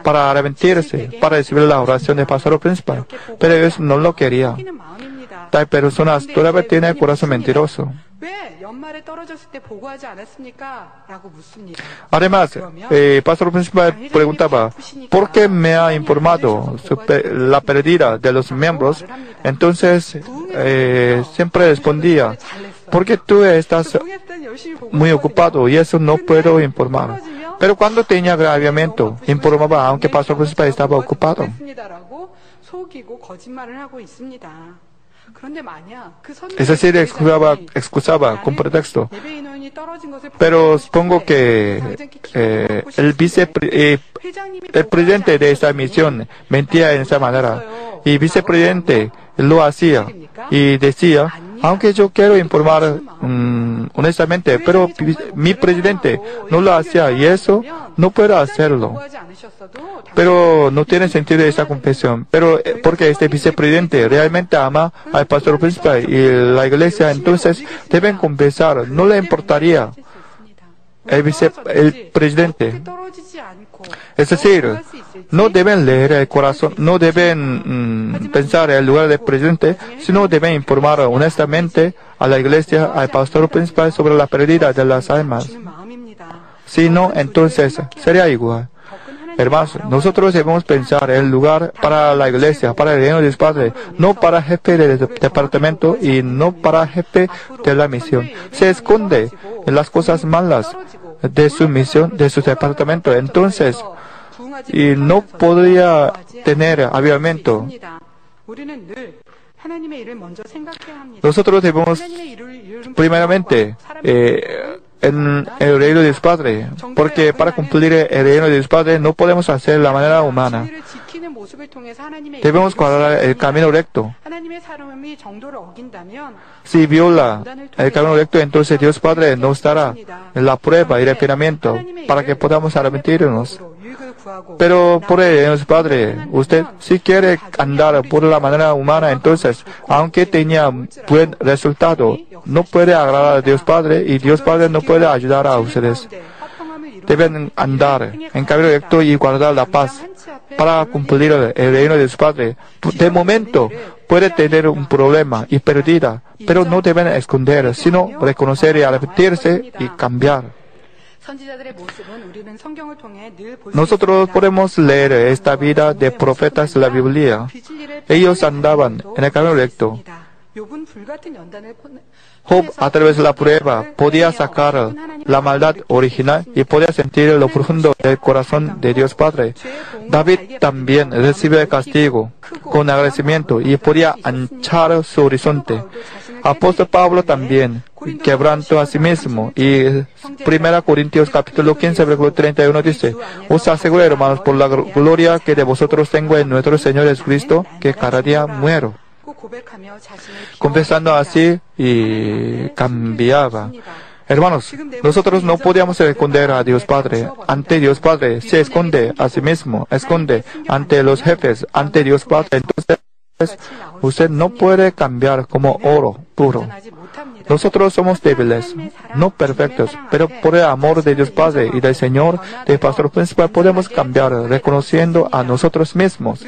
para arrepentirse, para recibir la oración del pastor principal. Pero ellos no lo querían. Tal personas todavía tienen el corazón mentiroso. Además, el pastor principal preguntaba, ¿por qué me ha informado la pérdida de los miembros? Entonces, siempre respondía, porque tú estás muy ocupado y eso no puedo informar. Pero cuando tenía gran aviamiento, informaba aunque pastor principal estaba ocupado. Es decir, excusaba con pretexto. Pero supongo que el presidente de esta misión mentía en esa manera. Y vicepresidente lo hacía y decía, aunque yo quiero informar honestamente, pero mi presidente no lo hacía y eso no puedo hacerlo. Pero no tiene sentido esa confesión. Pero porque este vicepresidente realmente ama al pastor principal y la iglesia, entonces deben confesar. No le importaría el presidente. Es decir, no deben leer el corazón, no deben pensar en el lugar del presidente, sino deben informar honestamente a la iglesia, al pastor principal sobre la pérdida de las almas. Si no, entonces sería igual. Hermanos, nosotros debemos pensar en el lugar para la iglesia, para el reino de Dios Padre, no para jefe del departamento y no para jefe de la misión. Se esconde en las cosas malas de su misión, de su departamento. Entonces, y no podría tener avivamiento. Nosotros debemos, primeramente, en el reino de Dios Padre, porque para cumplir el reino de Dios Padre no podemos hacer de la manera humana. Debemos guardar el camino recto. Si viola el camino recto, entonces Dios Padre nos dará la prueba y el refinamiento para que podamos arrepentirnos. Pero por el reino de Dios Padre, usted si quiere andar por la manera humana, entonces, aunque tenga buen resultado, no puede agradar a Dios Padre y Dios Padre no puede ayudar a ustedes. Deben andar en camino recto y guardar la paz para cumplir el reino de Dios Padre. De momento puede tener un problema y pérdida, pero no deben esconder, sino reconocer y arrepentirse y cambiar. Nosotros podemos leer esta vida de profetas de la Biblia. Ellos andaban en el camino recto. Job, a través de la prueba, podía sacar la maldad original y podía sentir lo profundo del corazón de Dios Padre. David también recibió el castigo con agradecimiento y podía anchar su horizonte. Apóstol Pablo también quebrantó a sí mismo. Y 1 Corintios capítulo 15, versículo 31 dice, os aseguro, hermanos, por la gloria que de vosotros tengo en nuestro Señor Jesucristo, que cada día muero. Confesando así y cambiaba. Hermanos, nosotros no podíamos esconder a Dios Padre. Ante Dios Padre se esconde a sí mismo, esconde ante los jefes, ante Dios Padre. Entonces, usted no puede cambiar como oro puro. Nosotros somos débiles, no perfectos, pero por el amor de Dios Padre y del Señor, del pastor principal, podemos cambiar, reconociendo a nosotros mismos.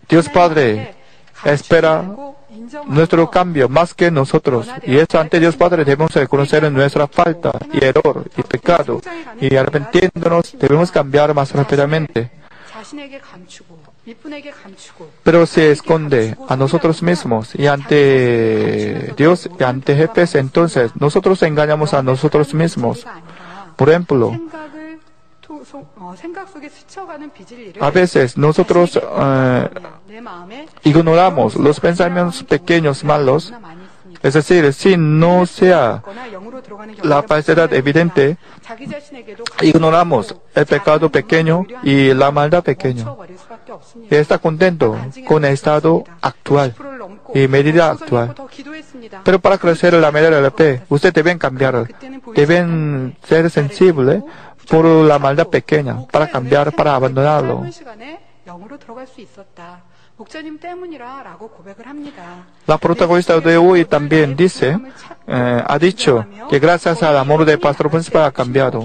Dios Padre espera nuestro cambio más que nosotros. Y es ante Dios Padre debemos reconocer nuestra falta y error y pecado. Y arrepintiéndonos debemos cambiar más rápidamente. Pero se esconde a nosotros mismos y ante Dios y ante jefes, entonces nosotros engañamos a nosotros mismos. Por ejemplo, a veces nosotros ignoramos los pensamientos pequeños malos, es decir, si no sea la falsedad evidente, ignoramos el pecado pequeño y la maldad pequeña. Y está contento con el estado actual y medida actual. Pero para crecer en la medida de la fe, ustedes deben cambiar, deben ser sensibles por la maldad pequeña, para cambiar, para abandonarlo. La protagonista de hoy también dice, ha dicho que gracias al amor del pastor principal ha cambiado.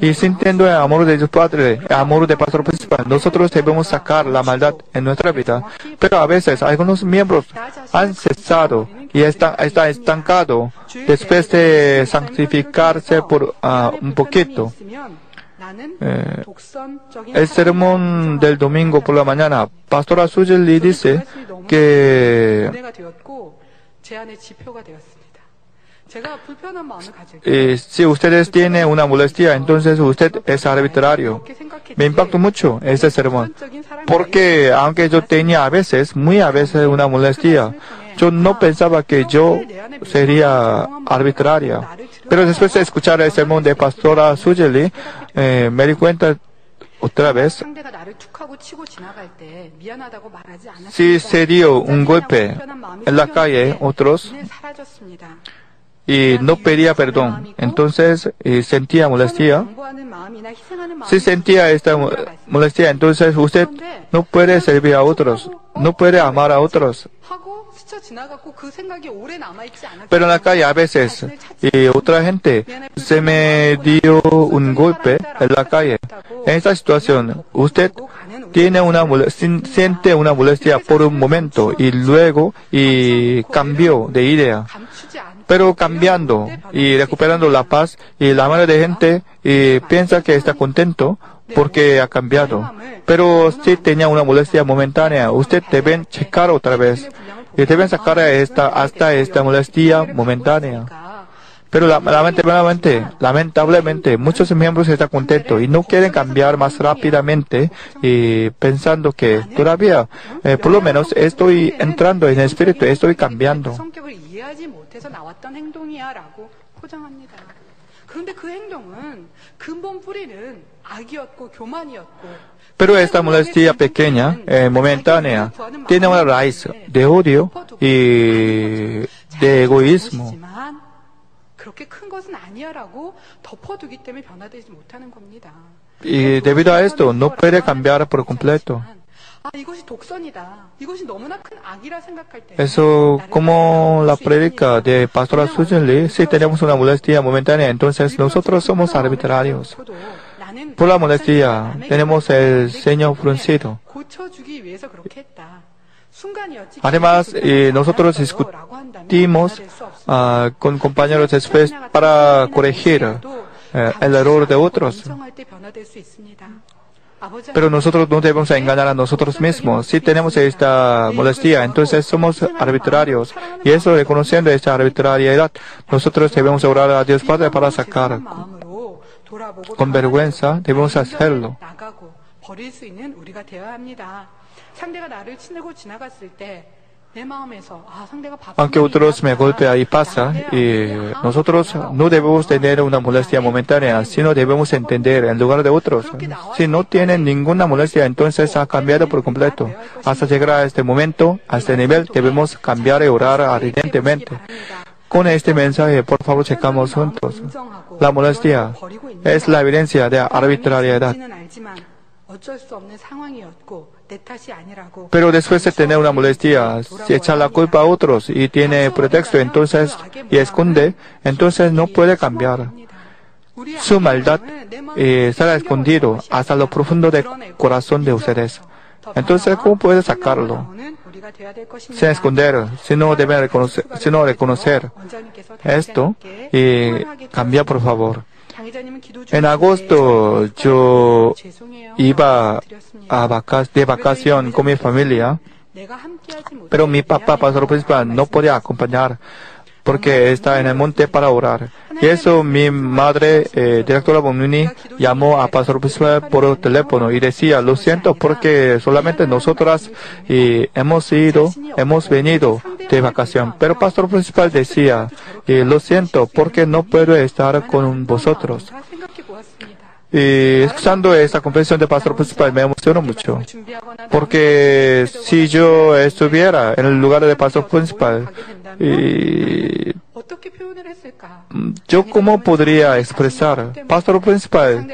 Y sintiendo el amor de Dios Padre, el amor del pastor principal, nosotros debemos sacar la maldad en nuestra vida. Pero a veces algunos miembros han cesado y están estancados después de santificarse por un poquito. El sermón del domingo por la mañana, Pastora Sujeli dice que 제가 불편한 마음을 가질 때 si ustedes tienen una molestia, entonces usted es arbitrario. 그렇게 생각했지. Me impactó mucho este sermón, 부분적인 사랑과 porque aunque yo tenía a veces, muy a veces una molestia, yo no pensaba que yo sería arbitraria. Pero después de escuchar el sermón de Pastora Sujeli, me di cuenta otra vez, 상대가 나를 툭하고 치고 지나갈 때 미안하다고 말하지 않았습니다. si se dio un golpe en la calle, otros, 이내 사라졌습니다. y no pedía perdón, entonces sentía molestia. 양보하는 마음이나 희생하는 마음이 Si sentía esta molestia, entonces usted no puede servir a otros, no puede amar a otros. 하고 스쳐 지나갔고 그 생각이 오래 남아 있지 않았기 Pero en la calle a veces, y otra gente se me dio un golpe en la calle. En esta situación, usted tiene siente una molestia por un momento y luego cambió de idea. 감추지 않고 Pero cambiando y recuperando la paz y la mayoría de gente piensa que está contento porque ha cambiado. Pero si tenía una molestia momentánea, usted deben checar otra vez y deben sacar hasta esta molestia momentánea. Pero lamentablemente, muchos miembros están contentos y no quieren cambiar más rápidamente y pensando que todavía, por lo menos, estoy entrando en el espíritu, estoy cambiando. 성격을 이해하지 못해서 나왔던 행동이야라고 포장합니다. 그런데 그 행동은 근본 뿌리는 악이었고 교만이었고 Pero esta molestia pequeña, momentánea, tiene una raíz de odio y de egoísmo. 그렇게 큰 것은 아니야라고 덮어두기 때문에 변화되지 못하는 겁니다. Y debido a esto, no puede cambiar por completo. 아, 이것이 독선이다. 이것이 너무나 큰 악이라 생각할 때. Eso, como la predica de Pastora Sujeli, si tenemos una molestia momentánea, entonces nosotros somos arbitrarios. Por la molestia, tenemos el ceño fruncido. 고쳐주기 위해서 그렇게 했다. 순간이었지. Además, nosotros discutimos con compañeros después para corregir el error de otros. 인정할 때 변화될 수 있습니다. 아버지 Pero nosotros no debemos engañar a nosotros mismos. Si tenemos esta molestia, entonces somos arbitrarios. Y eso, reconociendo esta arbitrariedad, nosotros debemos orar a Dios Padre para sacar. 마음으로 돌아보고 Con vergüenza debemos hacerlo. 나가고 버릴 수 있는 우리가 되어야 합니다. 상대가 나를 치고 지나갔을 때 내 마음에서 아 상대가 Aunque otros me golpean y pasa, y nosotros no debemos tener una molestia momentánea, sino debemos entender en lugar de otros. Si no tienen ninguna molestia, entonces ha cambiado por completo. Hasta llegar a este momento, a este nivel, debemos cambiar y orar ardientemente. Con este mensaje, por favor, checamos juntos. La molestia es la evidencia de arbitrariedad. 어쩔 수 없는 상황이었고 내 탓이 아니라고. Pero después de tener una molestia, si echa la culpa a otros y tiene pretexto entonces y esconde, entonces no puede cambiar. Su maldad será escondido hasta lo profundo del corazón de ustedes. Entonces, ¿cómo puede sacarlo? Sin esconder, sino reconocer esto y cambiar, por favor. En agosto yo iba de vacación con mi familia, pero mi papá, pastor principal, no podía acompañar porque está en el monte para orar. Y eso mi madre, directora Bomuni, llamó a pastor principal por teléfono y decía, lo siento porque solamente nosotras hemos venido de vacación. Pero pastor principal decía, lo siento porque no puedo estar con vosotros. Y escuchando esta confesión de pastor principal me emocionó mucho, porque si yo estuviera en el lugar de pastor principal, yo cómo podría expresar, pastor principal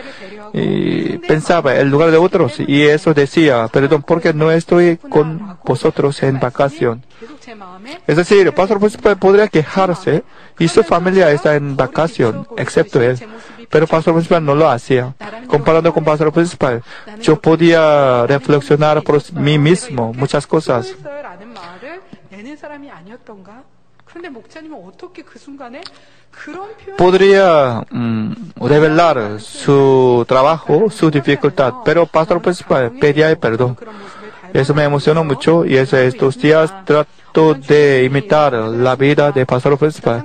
pensaba en lugar de otros y eso decía, perdón, porque no estoy con vosotros en vacación. Es decir, el pastor principal podría quejarse y su familia está en vacación, excepto él. Pero el pastor principal no lo hacía. Comparando con el pastor principal, yo podía reflexionar por mí mismo muchas cosas. Podría revelar su trabajo, su dificultad, pero el pastor principal pedía el perdón. Eso me emocionó mucho y estos días trato de imitar la vida del pastor principal.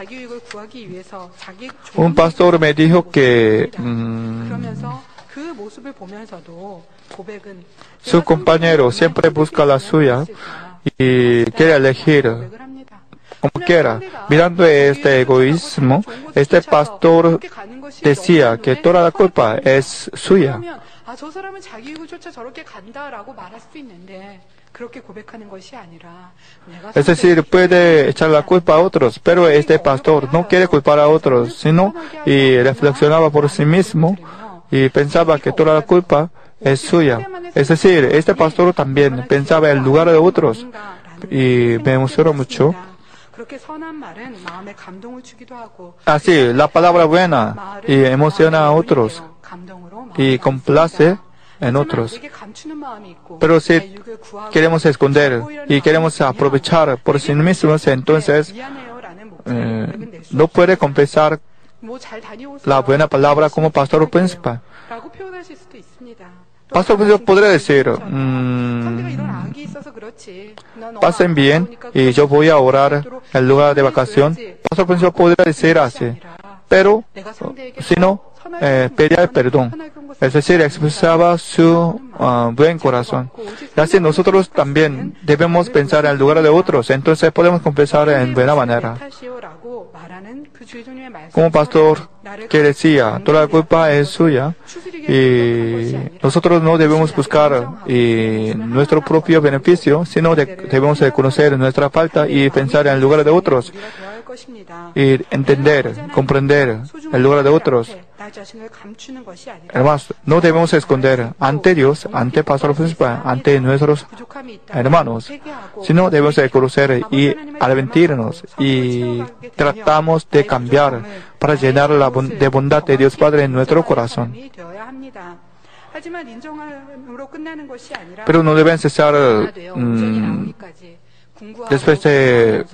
자기 유익을 구하기 위해서 자기 Un pastor me dijo que 그러면서 그 모습을 보면서도 고백은 su compañero siempre busca la suya y quiere elegir 고백을 합니다. como quiera. Mirando este egoísmo, este pastor decía que toda la culpa es suya. 그러면 저 사람은 자기 유익을 쫓아 저렇게 간다라고 말할 수 있는데 그렇게 고백하는 것이 아니라 내가 Es decir, puede echar la culpa a otros, pero este pastor no quiere culpar a otros, sino y reflexionaba por sí mismo y pensaba que toda la culpa es suya. Es decir, este pastor también pensaba en lugar de otros y me emocionó mucho. 그렇게 선한 말은 마음에 감동을 주기도 하고 Así, la palabra buena y emociona a otros 감동으로 y complace en otros. 되게 감추는 마음이 있고 Pero si 유익을 구하고 queremos esconder y queremos aprovechar por sí mismos, entonces 미안해요라는 목소리를 낼 수 no puede compensar 뭐잘 다녀오세요. la buena palabra como pastor principal. 라고 표현하실 수도 있습니다. 또 Pastor principal podría decir, 상대가 이런 악이 있어서 그렇지. 난 pasen bien y yo voy a orar en lugar de vacación. Pastor principal podría decir así, pero si no, pedía perdón. Es decir, expresaba su buen corazón. Y así nosotros también debemos pensar en el lugar de otros, entonces podemos compensar en buena manera. Como pastor que decía, toda la culpa es suya y nosotros no debemos buscar nuestro propio beneficio, sino debemos reconocer nuestra falta y pensar en el lugar de otros y entender, comprender el lugar de otros. Hermanos, no debemos esconder ante Dios, ante pastor principal, ante nuestros hermanos, sino debemos reconocer y arrepentirnos y tratamos de cambiar para llenar de bondad de Dios Padre en nuestro corazón. Pero no deben cesar después de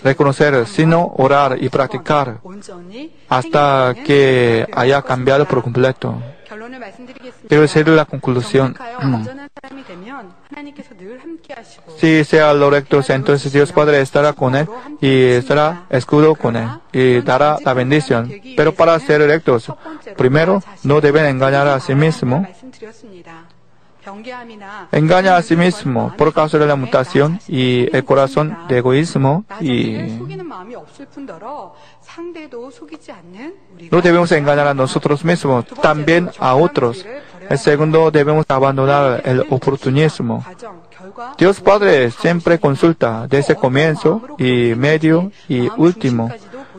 reconocer, sino orar y practicar hasta que haya cambiado por completo. Debe ser la conclusión. Si sea lo recto, entonces Dios Padre estará con él y estará escudo con él y dará la bendición. Pero para ser rectos, primero no deben engañar a sí mismo. Engaña a sí mismo por causa de la mutación y el corazón de egoísmo y no debemos engañar a nosotros mismos, también a otros. El segundo, debemos abandonar el oportunismo. Dios Padre siempre consulta desde comienzo y medio y último.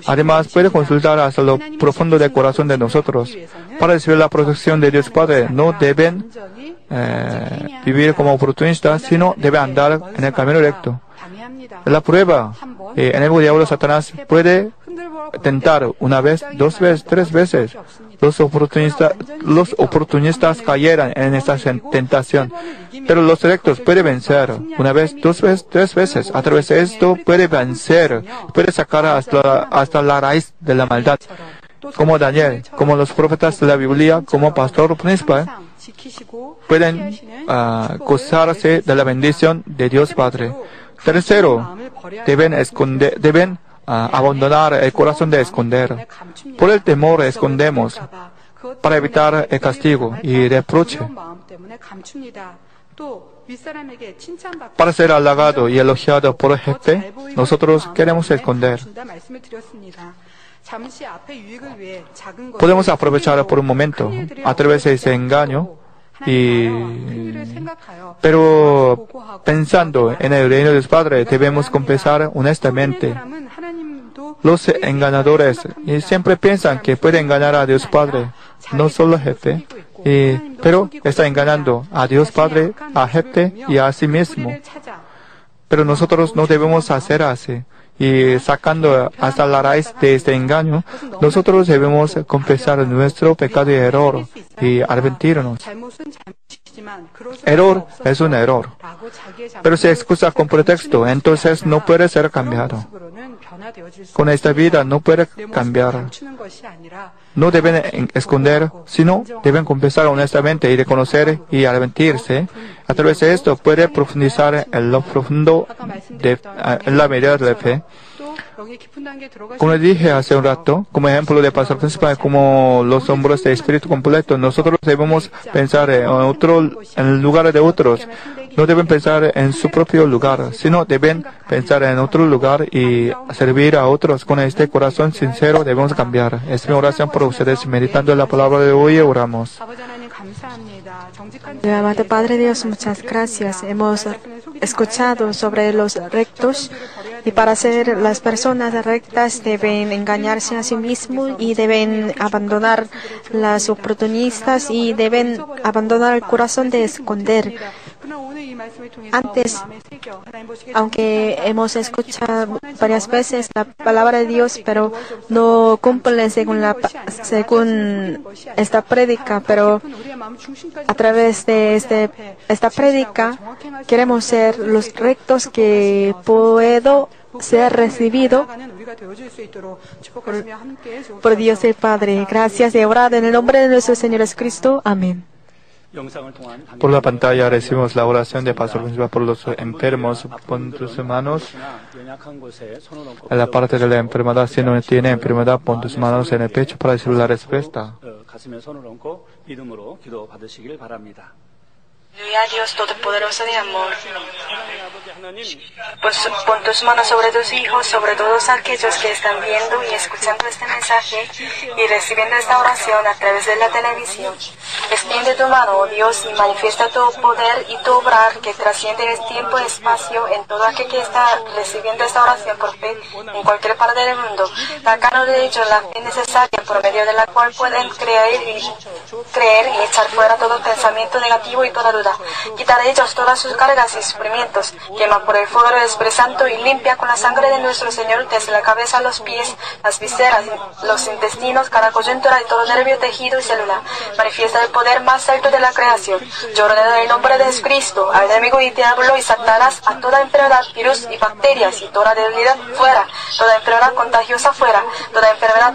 Además, puede consultar hasta lo profundo del corazón de nosotros. Para recibir la protección de Dios Padre, no deben vivir como oportunistas, sino deben andar en el camino recto. La prueba, el enemigo diablo Satanás puede tentar una vez, dos veces, tres veces. Los oportunistas cayeran en esta tentación, pero los rectos pueden vencer una vez, dos veces, tres veces. A través de esto puede vencer, puede sacar hasta la raíz de la maldad. Como Daniel, como los profetas de la Biblia, como pastor principal, pueden gozarse de la bendición de Dios Padre. Tercero, deben abandonar el corazón de esconder. Por el temor escondemos para evitar el castigo y reproche. Para ser halagado y elogiado por el jefe, nosotros queremos esconder. Podemos aprovechar por un momento a través de ese engaño, pero pensando en el reino de Dios Padre, debemos confesar honestamente. Los engañadores siempre piensan que pueden engañar a Dios Padre, no solo al jefe, pero está engañando a Dios Padre, al jefe y a sí mismo. Pero nosotros no debemos hacer así. Y sacando hasta la raíz de este engaño, nosotros debemos confesar nuestro pecado y error y arrepentirnos. Error es un error, pero si excusa con pretexto, entonces no puede ser cambiado. Con esta vida no puede cambiar. No deben esconder, sino deben confesar honestamente y reconocer y arrepentirse. A través de esto puede profundizar en lo profundo en la medida de la fe. Como le dije hace un rato, como ejemplo de pastor principal, como los hombres de espíritu completo, nosotros debemos pensar en el lugar de otros. No deben pensar en su propio lugar, sino deben pensar en otro lugar y servir a otros. Con este corazón sincero debemos cambiar. Es mi oración por ustedes. Meditando en la palabra de hoy, oramos. Amado Padre Dios, muchas gracias. Hemos escuchado sobre los rectos y para ser las personas rectas deben engañarse a sí mismos y deben abandonar las oportunistas y deben abandonar el corazón de esconder. Antes, aunque hemos escuchado varias veces la palabra de Dios, pero no cumplen según esta prédica, pero a través de esta prédica queremos ser los rectos que puedo ser recibido por Dios el Padre. Gracias y orado en el nombre de nuestro Señor Jesucristo. Amén. Por la pantalla recibimos la oración de Pastor Principal por los enfermos. Pon tus manos en la parte de la enfermedad. Si no tiene enfermedad, pon tus manos en el pecho para recibir la respuesta. Aleluya, Dios Todopoderoso de amor. Pon tus manos sobre tus hijos, sobre todos aquellos que están viendo y escuchando este mensaje y recibiendo esta oración a través de la televisión. Extiende tu mano, oh Dios, y manifiesta tu poder y tu obrar que trasciende el tiempo y espacio en todo aquel que está recibiendo esta oración por fe en cualquier parte del mundo. Da a cada uno de ellos la fe necesaria por medio de la cual pueden creer y echar fuera todo pensamiento negativo y toda duda. Quita de ellos todas sus cargas y sufrimientos. Quema por el fuego del Espíritu Santo y limpia con la sangre de nuestro Señor desde la cabeza a los pies, las vísceras, los intestinos, cada coyuntura y todo nervio, tejido y célula. Manifiesta el poder más alto de la creación. Yo ordeno en el nombre de Jesucristo al enemigo y diablo y Satanás, a toda enfermedad, virus y bacterias y toda debilidad fuera, toda enfermedad contagiosa fuera, toda enfermedad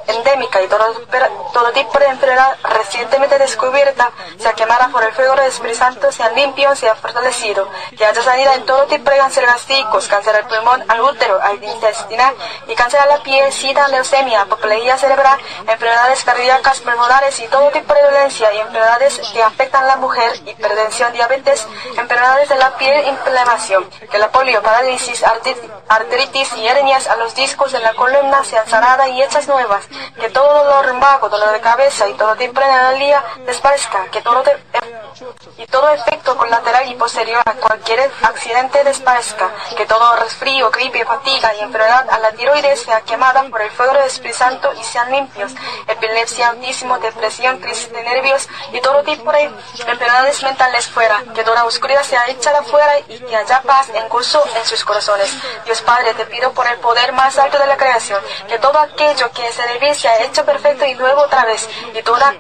endémica y todo tipo de enfermedad recientemente descubierta sea quemada por el fuego del Espíritu Santo, sea limpio, sea fortalecido, que haya sanidad en todo tipo de cáncer gástricos, cáncer al pulmón, al útero, al intestinal y cáncer a la piel, sida, leucemia, apoplejía cerebral, enfermedades cardíacas, pulmonares y todo tipo de violencia y enfermedades que afectan a la mujer, hipertensión, diabetes, enfermedades de la piel, inflamación, que la polio, parálisis, artritis y hernias a los discos de la columna sean sanadas y hechas nuevas, que todo dolor vago, dolor de cabeza y todo tipo de neumonía desaparezca, que todo efecto colateral y posterior a cualquier accidente desaparezca, que todo resfrío, gripe, fatiga y enfermedad a la tiroides sea quemada por el fuego del Espíritu Santo y sean limpios, epilepsia, autismo, depresión, crisis de nervios y todo tipo de enfermedades mentales fuera, que toda oscuridad sea echada fuera y que haya paz en gozo en sus corazones. Dios Padre, te pido por el poder más alto de la creación, que todo aquello que se debe sea hecho perfecto y nuevo otra vez, y toda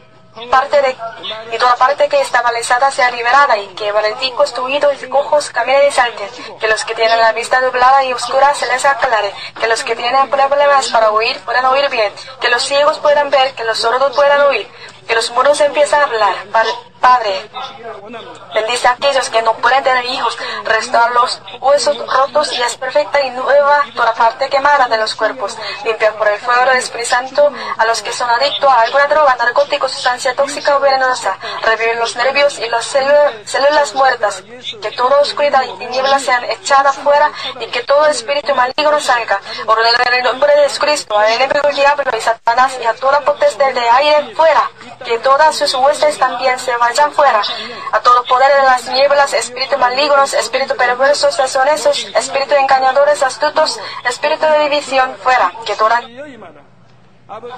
parte que está paralizada sea liberada y que paralíticos, tuidos y cojos caminen y salten, que los que tienen la vista nublada y oscura se les aclare, que los que tienen problemas para oír puedan oír bien, que los ciegos puedan ver, que los sordos puedan oír, que los muros empiezan a hablar. Padre, bendice a aquellos que no pueden tener hijos, restaurar los huesos rotos y haz perfecta y nueva toda parte quemada de los cuerpos. Limpia por el fuego del Espíritu Santo a los que son adictos a alguna droga, narcótico, sustancia tóxica o venenosa. Revive los nervios y las células muertas. Que toda oscuridad y tinieblas sean echadas fuera y que todo espíritu maligno salga. Ordeno en el nombre de Jesucristo al enemigo del diablo y Satanás y a toda potestad de aire fuera. Que todas sus huestes también se vayan fuera. A todo poder de las nieblas, espíritus malignos, espíritus perversos, deshonestos, espíritus engañadores, astutos, espíritu de división fuera. Que toda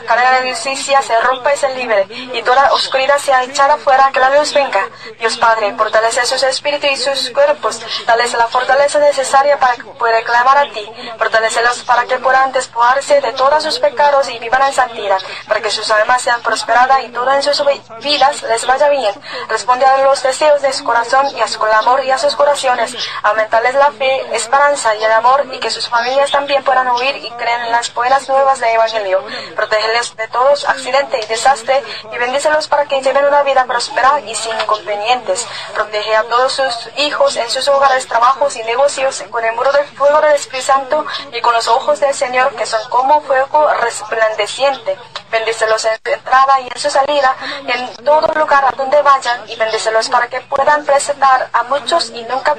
cadena de justicia se rompa y se libre, y toda oscuridad sea echada fuera, que la luz venga. Dios Padre, fortalece sus espíritus y sus cuerpos, dales la fortaleza necesaria para que puedan clamar a ti, fortalecelos para que puedan despojarse de todos sus pecados y vivan en santidad, para que sus almas sean prosperadas y todas en sus vidas les vaya bien. Responde a los deseos de su corazón y haz con el amor y a sus corazones, aumentales la fe, esperanza y el amor, y que sus familias también puedan oír y crean en las buenas nuevas del Evangelio. Protégeles de todos accidente y desastre y bendícelos para que lleven una vida próspera y sin inconvenientes. Protege a todos sus hijos en sus hogares, trabajos y negocios con el muro de fuego del Espíritu Santo y con los ojos del Señor que son como fuego resplandeciente. Bendícelos en su entrada y en su salida, en todo lugar a donde vayan, y bendícelos para que puedan presentar a muchos y nunca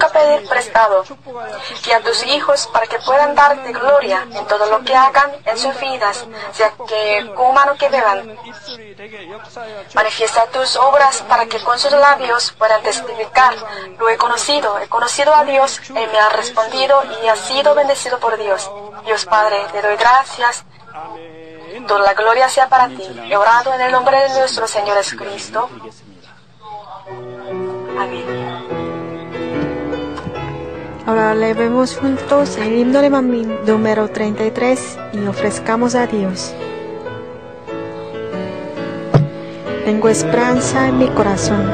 pedir prestado. Y a tus hijos para que puedan darte gloria en todo lo que hagan en sus vidas, sea que coman o que beban. Manifiesta tus obras para que con sus labios puedan testificar. Lo he conocido a Dios, Él me ha respondido y ha sido bendecido por Dios. Dios Padre, te doy gracias. Toda la gloria sea para ti. He orado en el nombre de nuestro Señor Jesucristo. Amén. Ahora leemos juntos el himno de Mamín número 33 y ofrezcamos a Dios. Tengo esperanza en mi corazón,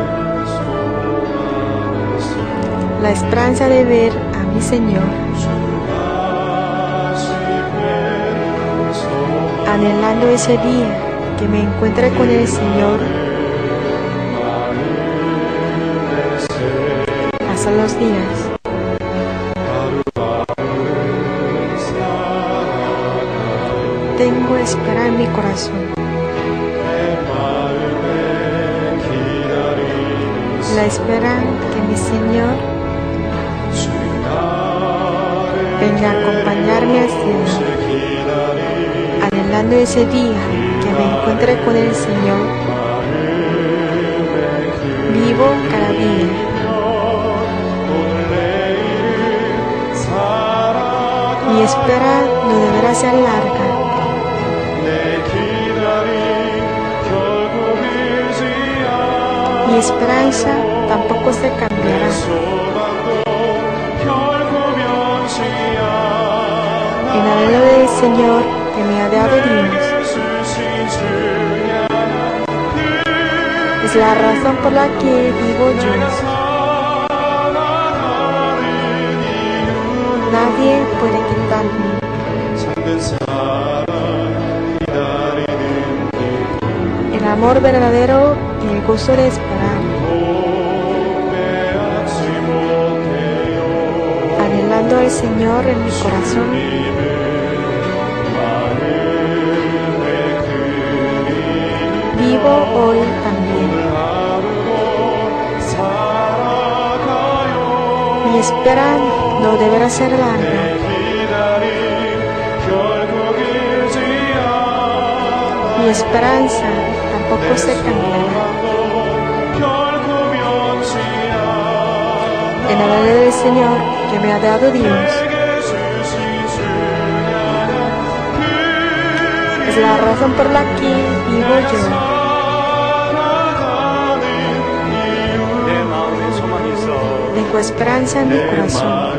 la esperanza de ver a mi Señor, anhelando ese día que me encuentre con el Señor. Pasan los días, tengo esperanza en mi corazón, la espera que mi Señor venga a acompañarme al cielo, anhelando ese día que me encuentre con el Señor. Vivo cada día. Mi espera no deberá ser larga. Mi esperanza tampoco se cambiará. En anhelo del Señor que me ha dado Dios. Es la razón por la que vivo yo. Nadie puede quitarme. El amor verdadero y el gozo de esperar, anhelando al Señor en mi corazón. Vivo hoy también. Mi espera no deberá ser larga. Mi esperanza tampoco se cambiará. En la gloria del Señor que me ha dado Dios. Es la razón por la que vivo yo. Tengo esperanza en mi corazón,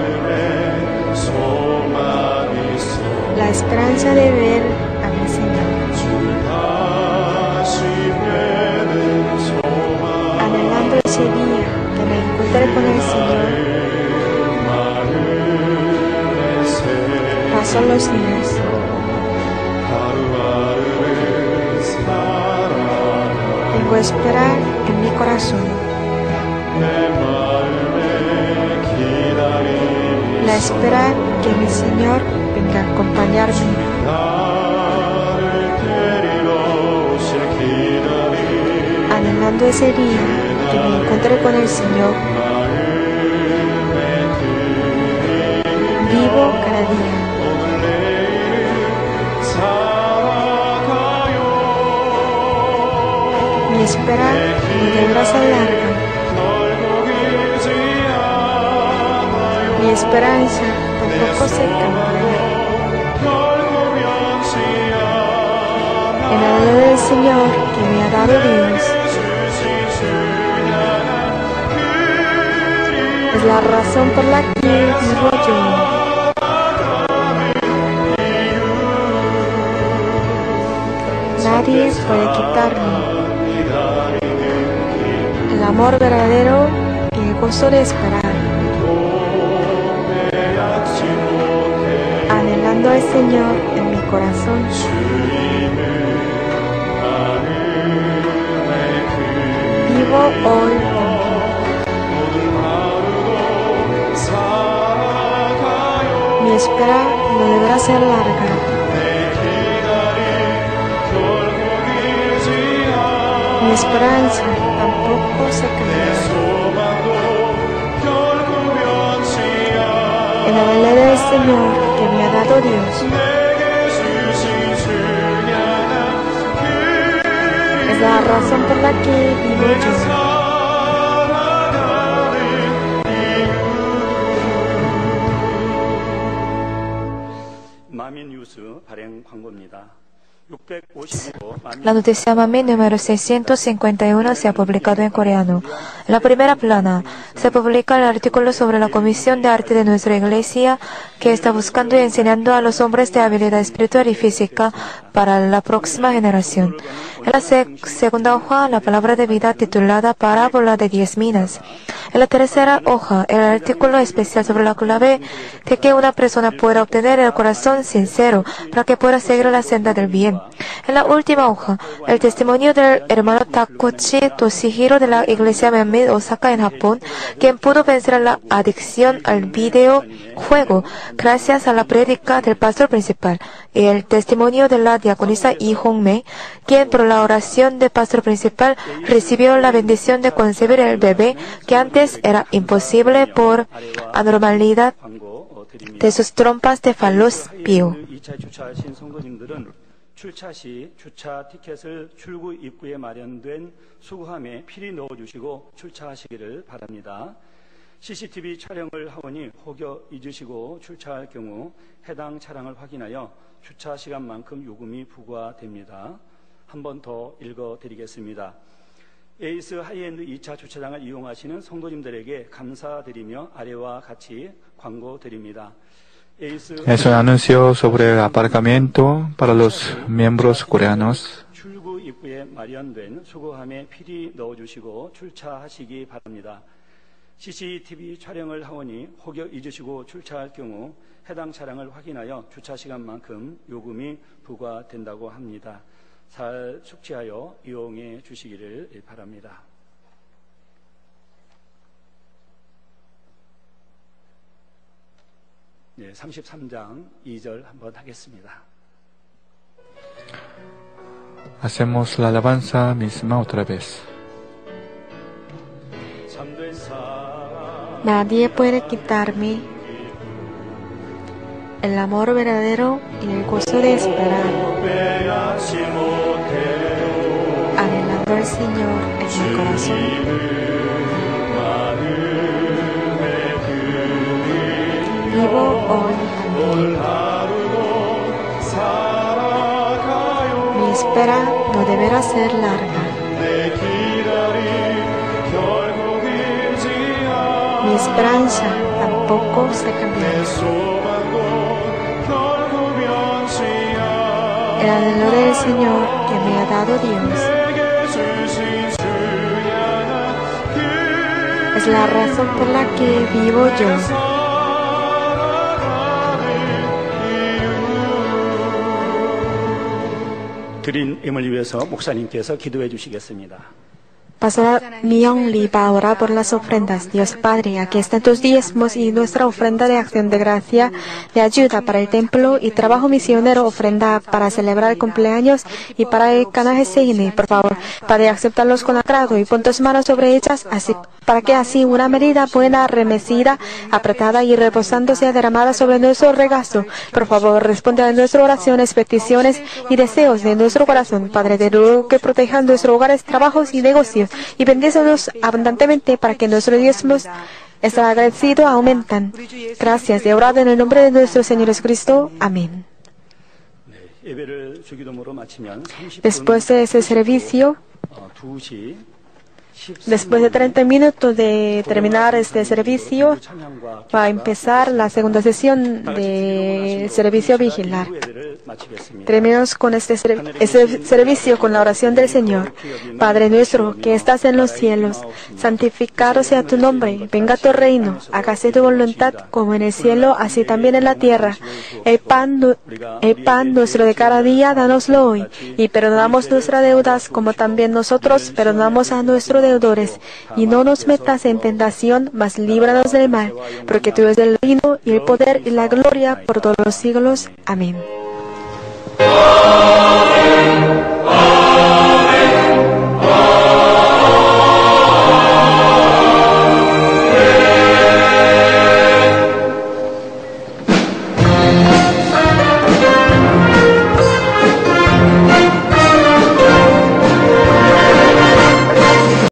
la esperanza de ver a mi Señor, anhelando ese día que me encuentre con el Señor. Pasan los días, tengo esperar en mi corazón, la espera que mi Señor venga a acompañarme. Anhelando ese día que me encuentre con el Señor. Vivo cada día. Mi espera no deberá ser larga. Mi esperanza tampoco se cambiará. En la gloria del Señor que me ha dado Dios. Es la razón por la que vivo yo. Nadie puede quitarme el amor verdadero y el gozo de esperar. Anhelando al Señor en mi corazón. Vivo hoy también. Mi espera no deberá ser larga. Mi esperanza tampoco se cambiará. En la ley del Señor que me ha dado Dios. Es la razón por la que vivo yo. La noticia Mami número 651 se ha publicado en coreano. En la primera plana se publica el artículo sobre la Comisión de Arte de nuestra Iglesia que está buscando y enseñando a los hombres de habilidad espiritual y física para la próxima generación. En la segunda hoja, la palabra de vida titulada Parábola de 10 minas. En la tercera hoja, el artículo especial sobre la clave de que una persona pueda obtener el corazón sincero para que pueda seguir la senda del bien. En la última hoja, el testimonio del hermano Takuchi Toshihiro de la iglesia Manmin Osaka en Japón, quien pudo vencer la adicción al videojuego gracias a la prédica del pastor principal, y el testimonio de la diaconisa Lee Hong-mei, quien por la oración del pastor principal recibió la bendición de concebir el bebé que antes era imposible por anormalidad de sus trompas de falopio. 출차 시 주차 티켓을 출구 입구에 마련된 수거함에 필히 넣어주시고 출차하시기를 바랍니다. CCTV 촬영을 하오니 혹여 잊으시고 출차할 경우 해당 차량을 확인하여 주차 시간만큼 요금이 부과됩니다. 한 번 더 읽어드리겠습니다. 에이스 하이엔드 2차 주차장을 이용하시는 성도님들에게 감사드리며 아래와 같이 광고드립니다. Es un anuncio sobre el aparcamiento para los miembros coreanos. 출구 입구에 마련된 수거함에 필히 넣어주시고 출차하시기 바랍니다. CCTV 촬영을 하오니 혹여 잊으시고 출차할 경우 해당 차량을 확인하여 주차 시간만큼 요금이 부과된다고 합니다. 잘 숙지하여 이용해 주시기를 바랍니다. 네, 33장 2절 한번 하겠습니다. Hacemos la alabanza misma otra vez. Nadie puede quitarme el amor verdadero y el gozo de esperar, anhelando al Señor en mi corazón. Vivo hoy también. Mi espera no deberá ser larga. Mi esperanza tampoco se cambiará. El anhelo del Señor que me ha dado Dios es la razón por la que vivo yo. 드린 임을 위해서 목사님께서 기도해 주시겠습니다. Pastor Myung Lee va a orar por las ofrendas. Dios Padre, aquí están tus diezmos y nuestra ofrenda de acción de gracia, de ayuda para el templo y trabajo misionero, ofrenda para celebrar el cumpleaños y para el Kanaje Seine. Por favor, Padre, acéptalos con agrado y pon tus manos sobre ellas, así para que así una medida buena, remecida, apretada y reposando sea derramada sobre nuestro regazo. Por favor, responde a nuestras oraciones, peticiones y deseos de nuestro corazón. Padre, te ruego que protejan nuestros hogares, trabajos y negocios y bendícenos abundantemente para que nuestros diezmos estén agradecidos aumentan. Gracias, he orado en el nombre de nuestro Señor Jesucristo. Amén. Después de ese servicio, después de 30 minutos de terminar este servicio, va a empezar la segunda sesión de servicio vigilar. Terminamos con este servicio con la oración del Señor. Padre nuestro que estás en los cielos, santificado sea tu nombre, venga tu reino, hágase tu voluntad como en el cielo, así también en la tierra. El pan nuestro de cada día, dánoslo hoy, y perdonamos nuestras deudas como también nosotros perdonamos a nuestros deudores. Y no nos metas en tentación, mas líbranos del mal, porque tú eres el reino y el poder y la gloria por todos los siglos. Amén.